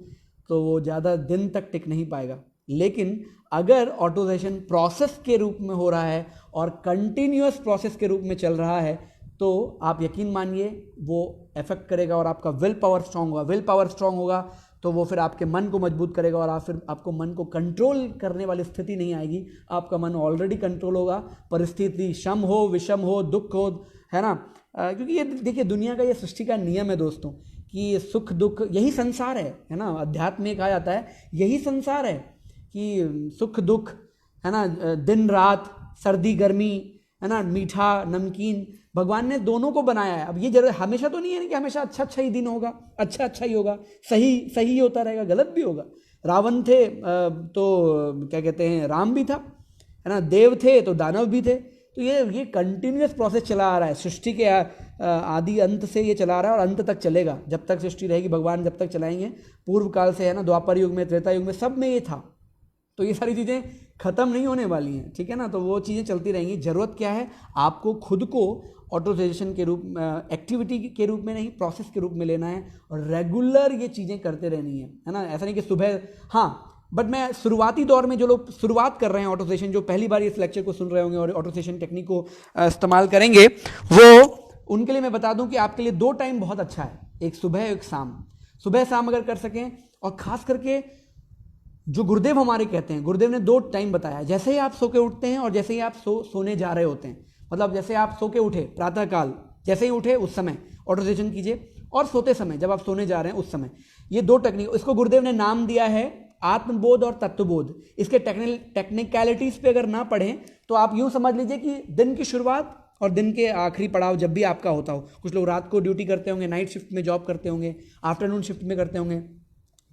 तो वो ज़्यादा दिन तक टिक नहीं पाएगा। लेकिन अगर ऑटो सेशन प्रोसेस के रूप में हो रहा है और कंटिन्यूअस प्रोसेस के रूप में चल रहा है, तो आप यकीन मानिए वो इफेक्ट करेगा और आपका विल पावर स्ट्रांग होगा। विल पावर स्ट्रांग होगा तो वो फिर आपके मन को मजबूत करेगा और आप फिर आपको मन को कंट्रोल करने वाली स्थिति नहीं आएगी, आपका मन ऑलरेडी कंट्रोल होगा। परिस्थिति शम हो, विषम हो, दुख हो, है ना। क्योंकि ये देखिए, दुनिया का ये सृष्टि का नियम है दोस्तों कि सुख दुख यही संसार है ना। अध्यात्म में कहा जाता है यही संसार है कि सुख दुख, है ना, दिन रात, सर्दी गर्मी, है ना, मीठा नमकीन, भगवान ने दोनों को बनाया है। अब ये जरूर हमेशा तो नहीं है कि हमेशा अच्छा अच्छा ही दिन होगा, अच्छा अच्छा ही होगा, सही सही होता रहेगा, गलत भी होगा। रावण थे तो क्या कहते हैं, राम भी था, है ना, देव थे तो दानव भी थे। तो ये कंटिन्यूअस प्रोसेस चला आ रहा है, सृष्टि के आदि अंत से ये चला आ रहा है और अंत तक चलेगा। जब तक सृष्टि रहेगी भगवान जब तक चलाएंगे, पूर्व काल से, है ना, द्वापर युग में, त्रेता युग में, सब में ये था। तो ये सारी चीज़ें खत्म नहीं होने वाली हैं, ठीक है ना। तो वो चीज़ें चलती रहेंगी। ज़रूरत क्या है, आपको खुद को ऑटोसेशन के रूप में, एक्टिविटी के रूप में नहीं, प्रोसेस के रूप में लेना है और रेगुलर ये चीज़ें करते रहनी है ना। ऐसा नहीं कि सुबह, हाँ, बट मैं शुरुआती दौर में जो लोग शुरुआत कर रहे हैं ऑटोसेशन, जो पहली बार इस लेक्चर को सुन रहे होंगे और ऑटोसेशन टेक्निक को इस्तेमाल करेंगे, वो उनके लिए मैं बता दूं कि आपके लिए 2 टाइम बहुत अच्छा है, एक सुबह एक शाम। सुबह शाम अगर कर सकें, और खास करके जो गुरुदेव हमारे कहते हैं, गुरुदेव ने 2 टाइम बताया, जैसे ही आप सो के उठते हैं और जैसे ही आप सोने जा रहे होते हैं। मतलब जैसे आप सो के उठे प्रातःकाल, जैसे ही उठे उस समय ऑटोसेशन कीजिए, और सोते समय जब आप सोने जा रहे हैं उस समय। ये 2 टेक्निक, इसको गुरुदेव ने नाम दिया है आत्मबोध और तत्वबोध। इसके टेक्निकलिटीज पे अगर ना पढ़ें तो आप यूं समझ लीजिए कि दिन की शुरुआत और दिन के आखिरी पड़ाव जब भी आपका होता हो, कुछ लोग रात को ड्यूटी करते होंगे, नाइट शिफ्ट में जॉब करते होंगे, आफ्टरनून शिफ्ट में करते होंगे,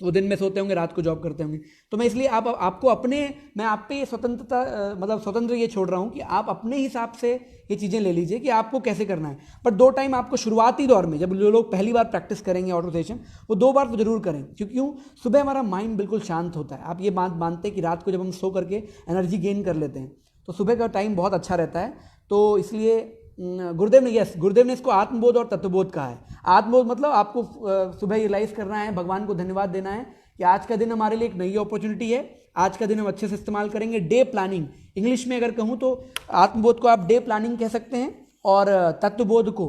तो दिन में सोते होंगे, रात को जॉब करते होंगे। तो मैं इसलिए आपको अपने, मैं आप पे स्वतंत्रता, मतलब स्वतंत्र ये छोड़ रहा हूँ कि आप अपने हिसाब से ये चीज़ें ले लीजिए कि आपको कैसे करना है। पर 2 टाइम आपको शुरुआती दौर में, जब जो लोग पहली बार प्रैक्टिस करेंगे ऑटोसेशन, वो 2 बार तो जरूर करें। क्यों? सुबह हमारा माइंड बिल्कुल शांत होता है। आप ये बात मानते हैं कि रात को जब हम सो करके एनर्जी गेन कर लेते हैं, तो सुबह का टाइम बहुत अच्छा रहता है। तो इसलिए गुरुदेव ने इसको आत्मबोध और तत्वबोध कहा है। आत्मबोध मतलब आपको सुबह रियलाइज करना है, भगवान को धन्यवाद देना है कि आज का दिन हमारे लिए एक नई अपॉर्चुनिटी है, आज का दिन हम अच्छे से इस्तेमाल करेंगे। डे प्लानिंग, इंग्लिश में अगर कहूँ तो आत्मबोध को आप डे प्लानिंग कह सकते हैं और तत्वबोध को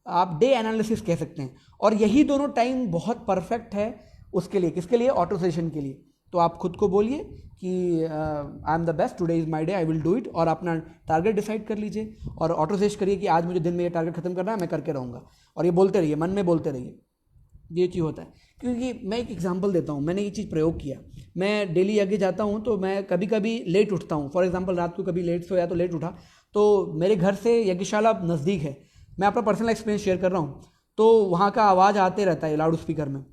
आप डे एनालिसिस कह सकते हैं। और यही दोनों टाइम बहुत परफेक्ट है उसके लिए, किसके लिए? ऑटोसेशन के लिए। तो आप खुद को बोलिए कि आई am the best, today is my day, I will do it, और अपना टारगेट डिसाइड कर लीजिए और ऑटोसेशन करिए कि आज मुझे दिन में ये टारगेट खत्म करना है, मैं करके रहूँगा। और ये बोलते रहिए, मन में बोलते रहिए, ये चीज़ होता है। क्योंकि मैं एक एग्जांपल देता हूँ, मैंने ये चीज़ प्रयोग किया। मैं डेली यज्ञ जाता हूँ तो मैं कभी कभी लेट उठता हूँ। फॉर एग्जांपल रात को कभी लेट सोया तो लेट उठा, तो मेरे घर से यज्ञशाला नज़दीक है। मैं अपना पर्सनल एक्सपीरियंस शेयर कर रहा हूँ। तो वहाँ का आवाज़ आते रहता है लाउड स्पीकर में।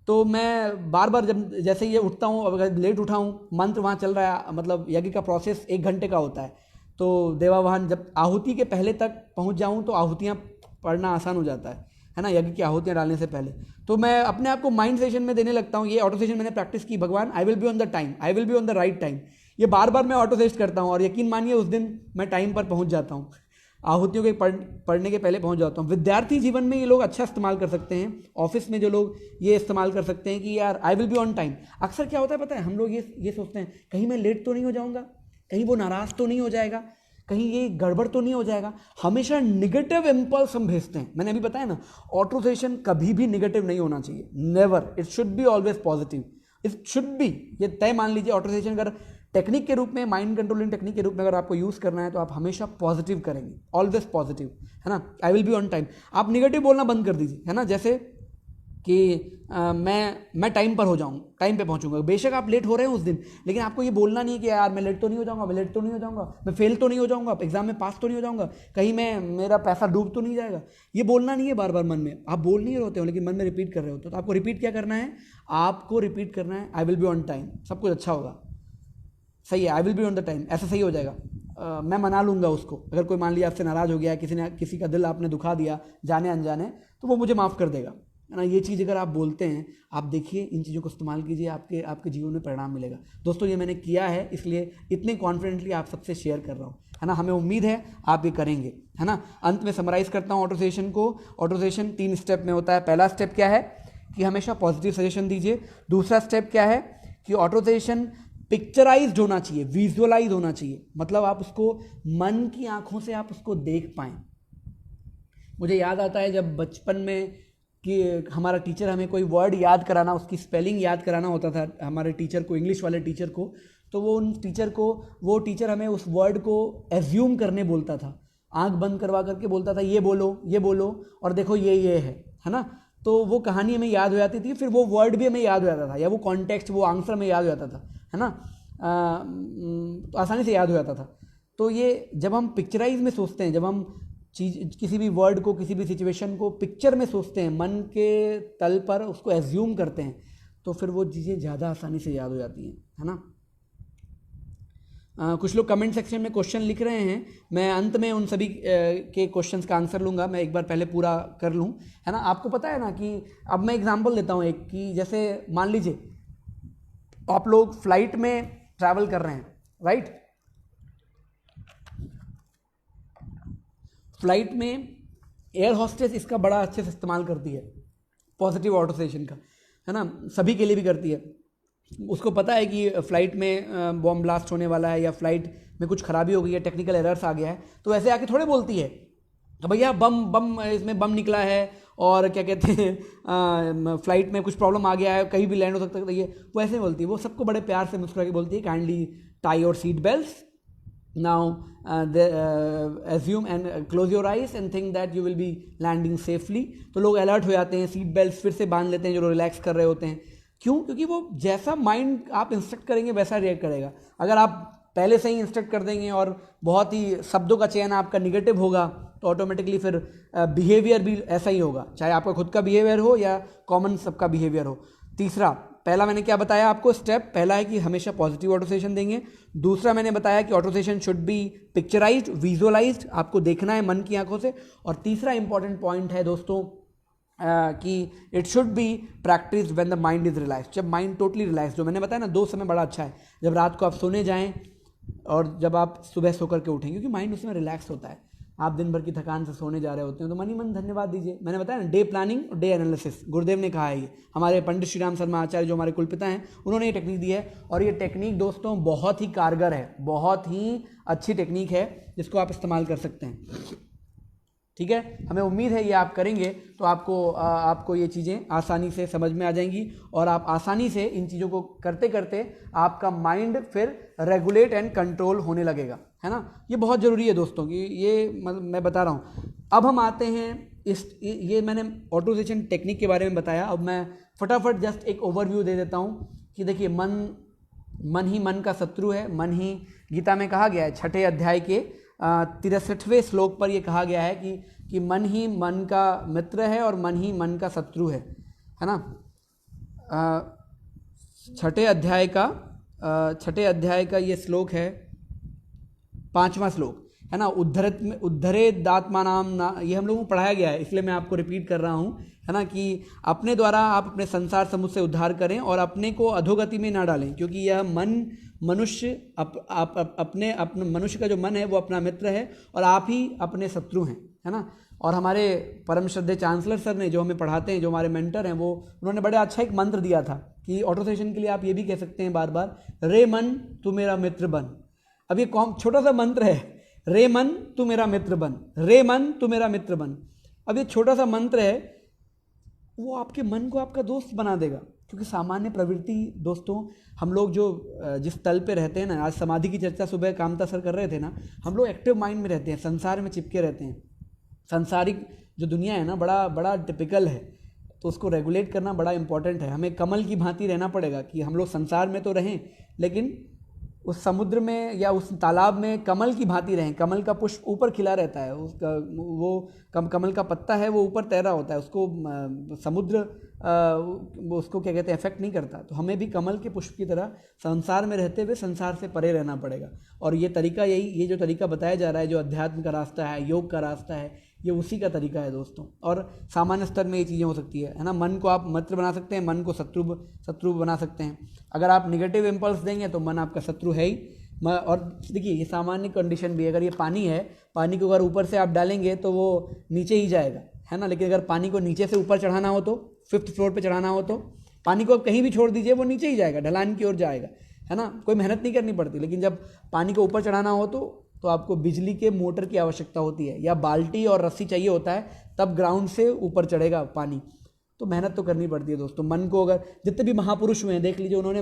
तो मैं बार बार जब जैसे ये उठता हूँ, अगर लेट उठा हूँ, मंत्र वहाँ चल रहा है, मतलब यज्ञ का प्रोसेस 1 घंटे का होता है। तो देवावाहन, जब आहुति के पहले तक पहुँच जाऊँ तो आहुतियाँ पढ़ना आसान हो जाता है ना, यज्ञ की आहुतियाँ डालने से पहले। तो मैं अपने आप को माइंड सेशन में देने लगता हूँ। ये ऑटो सेशन मैंने प्रैक्टिस की, भगवान I will be on the time, I will be on the right time. ये बार बार मैं ऑटो सेशन करता हूँ और यकीन मानिए उस दिन मैं टाइम पर पहुँच जाता हूँ, आहुतियों के पढ़ने के पहले पहुँच जाता हूँ। विद्यार्थी जीवन में ये लोग अच्छा इस्तेमाल कर सकते हैं। ऑफिस में जो लोग ये इस्तेमाल कर सकते हैं कि यार I will be on time. अक्सर क्या होता है पता है, हम लोग ये सोचते हैं कहीं मैं लेट तो नहीं हो जाऊँगा, कहीं वो नाराज तो नहीं हो जाएगा, कहीं ये गड़बड़ तो नहीं हो जाएगा। हमेशा निगेटिव इम्पल्स हम भेजते हैं। मैंने अभी बताया ना, ऑटो सजेशन कभी भी निगेटिव नहीं होना चाहिए, never, it should be always positive, it should be, ये तय मान लीजिए। ऑटो सजेशन अगर टेक्निक के रूप में, माइंड कंट्रोलिंग टेक्निक के रूप में अगर आपको यूज करना है तो आप हमेशा पॉजिटिव करेंगे, ऑलवेज पॉजिटिव, है ना। I will be on time, आप निगेटिव बोलना बंद कर दीजिए, है ना। जैसे कि मैं टाइम पर हो जाऊँ, टाइम पे पहुँचूंगा, बेशक आप लेट हो रहे हैं उस दिन, लेकिन आपको ये बोलना नहीं है कि यार मैं लेट तो नहीं हो जाऊँगा, मैं लेट तो नहीं हो जाऊँगा, मैं फेल तो नहीं हो जाऊँगा, एग्जाम में पास तो नहीं हो जाऊँगा, कहीं मेरा पैसा डूब तो नहीं जाएगा। ये बोलना नहीं है बार बार मन में, आप बोल नहीं रहे होते हो लेकिन मन में रिपीट कर रहे होते हो। तो आपको रिपीट क्या करना है, आपको रिपीट करना है I will be on time, सब कुछ अच्छा होगा, सही है, I will be on the time, ऐसा सही हो जाएगा। मैं मना लूँगा उसको, अगर कोई मान लिया आपसे नाराज़ हो गया, किसी का दिल आपने दुखा दिया जाने अनजाने, तो वो मुझे माफ़ कर देगा, है ना। ये चीज़ अगर आप बोलते हैं, आप देखिए इन चीज़ों को इस्तेमाल कीजिए, आपके जीवन में परिणाम मिलेगा। दोस्तों ये मैंने किया है, इसलिए इतने कॉन्फिडेंटली आप सबसे शेयर कर रहा हूँ, है ना। हमें उम्मीद है आप ये करेंगे, है ना। अंत में समराइज़ करता हूँ ऑटो सजेशन को। ऑटो सजेशन 3 स्टेप में होता है। पहला स्टेप क्या है कि हमेशा पॉजिटिव सजेशन दीजिए। दूसरा स्टेप क्या है कि ऑटो सजेशन पिक्चराइज्ड होना चाहिए, विजुअलाइज होना चाहिए, मतलब आप उसको मन की आंखों से आप उसको देख पाएँ। मुझे याद आता है जब बचपन में कि हमारा टीचर हमें कोई वर्ड याद कराना, उसकी स्पेलिंग याद कराना होता था हमारे टीचर को, इंग्लिश वाले टीचर को, तो वो टीचर हमें उस वर्ड को एज्यूम करने बोलता था, आंख बंद करवा करके बोलता था ये बोलो और देखो ये है ना। तो वो कहानी हमें याद हो जाती थी, फिर वो वर्ड भी हमें याद हो जाता था, या वो कॉन्टेक्स्ट, वो आंसर हमें याद हो जाता था, है ना। तो आसानी से याद हो जाता था। तो ये जब हम पिक्चराइज में सोचते हैं, जब हम किसी भी वर्ड को, किसी भी सिचुएशन को पिक्चर में सोचते हैं, मन के तल पर उसको एज्यूम करते हैं, तो फिर वो चीज़ें ज़्यादा आसानी से याद हो जाती हैं, है ना। कुछ लोग कमेंट सेक्शन में क्वेश्चन लिख रहे हैं, मैं अंत में उन सभी के क्वेश्चंस का आंसर लूँगा, मैं एक बार पहले पूरा कर लूँ, है ना। आपको पता है ना कि अब मैं एग्जांपल देता हूँ एक, कि जैसे मान लीजिए आप लोग फ्लाइट में ट्रैवल कर रहे हैं, राइट। फ्लाइट में एयर हॉस्टेस इसका बड़ा अच्छे से इस्तेमाल करती है, पॉजिटिव ऑटो सजेशन का, है ना, सभी के लिए भी करती है। उसको पता है कि फ़्लाइट में बॉम्ब ब्लास्ट होने वाला है, या फ्लाइट में कुछ खराबी हो गई है, टेक्निकल एरर्स आ गया है, तो ऐसे आके थोड़े बोलती है तो भैया इसमें बम निकला है, और क्या कहते हैं फ्लाइट में कुछ प्रॉब्लम आ गया है, कहीं भी लैंड हो सकता है, वो ऐसे बोलती है। वो सबको बड़े प्यार से मुस्कुरा के बोलती है, kindly tie your seat belts now, assume and close your eyes and think that you will be landing safely। तो लोग अलर्ट हो जाते हैं, सीट बेल्ट फिर से बांध लेते हैं जो रिलैक्स कर रहे होते हैं। क्यों? क्योंकि वो जैसा माइंड आप इंस्ट्रक्ट करेंगे वैसा रिएक्ट करेगा। अगर आप पहले से ही इंस्ट्रक्ट कर देंगे और बहुत ही शब्दों का चयन आपका निगेटिव होगा, तो ऑटोमेटिकली फिर बिहेवियर भी ऐसा ही होगा, चाहे आपका खुद का बिहेवियर हो या कॉमन सबका बिहेवियर हो। तीसरा, पहला मैंने क्या बताया आपको स्टेप, पहला है कि हमेशा पॉजिटिव ऑटो सजेशन देंगे। दूसरा मैंने बताया कि auto suggestion should be picturised, visualised, आपको देखना है मन की आंखों से। और तीसरा इंपॉर्टेंट पॉइंट है दोस्तों कि it should be practice when the mind is relax, जब माइंड टोटली रिलैक्स। जो मैंने बताया ना, 2 समय बड़ा अच्छा है, जब रात को आप सोने जाएं और जब आप सुबह सो करके उठें, क्योंकि माइंड उसमें रिलैक्स होता है। आप दिन भर की थकान से सोने जा रहे होते हैं तो मन ही मन धन्यवाद दीजिए। मैंने बताया ना, डे प्लानिंग और डे एनालिसिस, गुरुदेव ने कहा है ये, हमारे पंडित श्री राम शर्मा आचार्य जो हमारे कुलपिता हैं, उन्होंने ये टेक्निक दी है। और ये टेक्निक दोस्तों बहुत ही कारगर है, बहुत ही अच्छी टेक्निक है, जिसको आप इस्तेमाल कर सकते हैं। ठीक है, हमें उम्मीद है ये आप करेंगे तो आपको ये चीज़ें आसानी से समझ में आ जाएंगी, और आप आसानी से इन चीज़ों को करते करते आपका माइंड फिर रेगुलेट एंड कंट्रोल होने लगेगा, है ना। ये बहुत ज़रूरी है दोस्तों कि ये मैं बता रहा हूँ। अब हम आते हैं ये मैंने ऑटो सजेशन टेक्निक के बारे में बताया। अब मैं फटाफट जस्ट एक ओवरव्यू दे देता हूँ कि देखिए, मन ही मन का शत्रु है। मन ही गीता में कहा गया है, 6 अध्याय के 63वें श्लोक पर यह कहा गया है कि मन ही मन का मित्र है और मन ही मन का शत्रु है ना। 6 अध्याय का ये श्लोक है, 5वां श्लोक है ना। उद्धरेदात्मानाम ना, ये हम लोगों को पढ़ाया गया है, इसलिए मैं आपको रिपीट कर रहा हूँ, है ना, कि अपने द्वारा आप अपने संसार समुद्र से उद्धार करें और अपने को अधोगति में ना डालें, क्योंकि यह मनुष्य अपने मनुष्य का जो मन है वो अपना मित्र है और आप ही अपने शत्रु हैं, है ना। और हमारे परम श्रद्धेय चांसलर सर ने, जो हमें पढ़ाते हैं, जो हमारे मेंटर हैं, उन्होंने बड़ा अच्छा एक मंत्र दिया था कि ऑटो सजेशन के लिए आप ये भी कह सकते हैं बार बार, रे मन तू मेरा मित्र बन, अब ये छोटा सा मंत्र है, रे मन तू मेरा मित्र बन, रे मन तू मेरा मित्र बन। अब ये छोटा सा मंत्र है, वो आपके मन को आपका दोस्त बना देगा। क्योंकि सामान्य प्रवृत्ति दोस्तों, हम लोग जो जिस तल पे रहते हैं ना, आज समाधि की चर्चा सुबह कामता सर कर रहे थे ना, हम लोग एक्टिव माइंड में रहते हैं, संसार में चिपके रहते हैं। सांसारिक जो दुनिया है ना, बड़ा बड़ा टिपिकल है, तो उसको रेगुलेट करना बड़ा इंपॉर्टेंट है। हमें कमल की भांति रहना पड़ेगा कि हम लोग संसार में तो रहें, लेकिन उस समुद्र में या उस तालाब में कमल की भांति रहें। कमल का पुष्प ऊपर खिला रहता है, उसका वो कमल का पत्ता है वो ऊपर तैरा होता है, उसको समुद्र उसको क्या कहते हैं, इफेक्ट नहीं करता। तो हमें भी कमल के पुष्प की तरह संसार में रहते हुए संसार से परे रहना पड़ेगा। और ये तरीका ये जो तरीका बताया जा रहा है, जो अध्यात्म का रास्ता है, योग का रास्ता है, ये उसी का तरीका है दोस्तों। और सामान्य स्तर में ये चीज़ें हो सकती है ना। मन को आप मित्र बना सकते हैं, मन को शत्रु बना सकते हैं। अगर आप निगेटिव इम्पल्स देंगे तो मन आपका शत्रु है ही। और देखिए, ये सामान्य कंडीशन भी है। अगर ये पानी है, पानी को अगर ऊपर से आप डालेंगे तो वो नीचे ही जाएगा, है ना। लेकिन अगर पानी को नीचे से ऊपर चढ़ाना हो, तो 5th फ्लोर पे चढ़ाना हो, तो पानी को कहीं भी छोड़ दीजिए, वो नीचे ही जाएगा, ढलान की ओर जाएगा, है ना। कोई मेहनत नहीं करनी पड़ती। लेकिन जब पानी को ऊपर चढ़ाना हो तो आपको बिजली के मोटर की आवश्यकता होती है, या बाल्टी और रस्सी चाहिए होता है, तब ग्राउंड से ऊपर चढ़ेगा पानी। तो मेहनत तो करनी पड़ती है दोस्तों। मन को, अगर जितने भी महापुरुष हुए हैं देख लीजिए, उन्होंने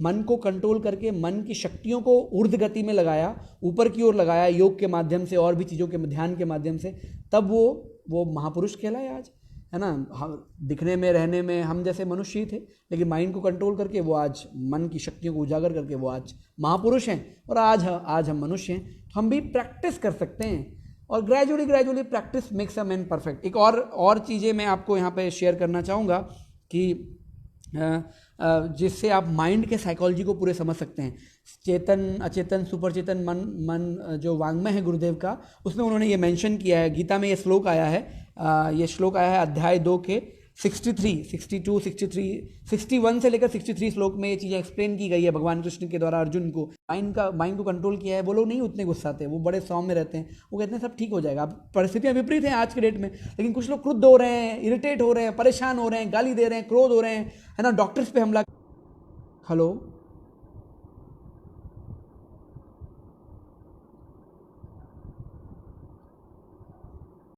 मन को कंट्रोल करके मन की शक्तियों को ऊर्ध्व गति में लगाया, ऊपर की ओर लगाया, योग के माध्यम से और भी चीज़ों के ध्यान के माध्यम से, तब वो महापुरुष कहलाए आज, है ना। दिखने में, रहने में हम जैसे मनुष्य ही थे, लेकिन माइंड को कंट्रोल करके वो आज मन की शक्तियों को उजागर करके वो आज महापुरुष हैं। और आज हम मनुष्य हैं। तो हम भी प्रैक्टिस कर सकते हैं, और gradually practice makes a man perfect. एक और चीज़ें मैं आपको यहाँ पे शेयर करना चाहूँगा कि जिससे आप माइंड के साइकोलॉजी को पूरे समझ सकते हैं। चेतन, अचेतन, सुपर चेतन, मन जो वांग्मय है गुरुदेव का, उसमें उन्होंने ये मेंशन किया है। गीता में ये श्लोक आया है, अध्याय 2 के 63, 62, 63, 61 से लेकर 63 श्लोक में ये चीज़ें एक्सप्लेन की गई है भगवान कृष्ण के द्वारा अर्जुन को। माइंड को कंट्रोल किया है। वो लोग नहीं उतने गुस्साते, वो बड़े सौम्य रहते हैं। वो कहते हैं सब ठीक हो जाएगा। अब परिस्थितियाँ विपरीत हैं आज के डेट में, लेकिन कुछ लोग क्रुद्ध हो रहे हैं, इरिटेट हो रहे हैं, परेशान हो रहे हैं, गाली दे रहे हैं, क्रोध हो रहे हैं, है ना। डॉक्टर्स पे हमला। हेलो।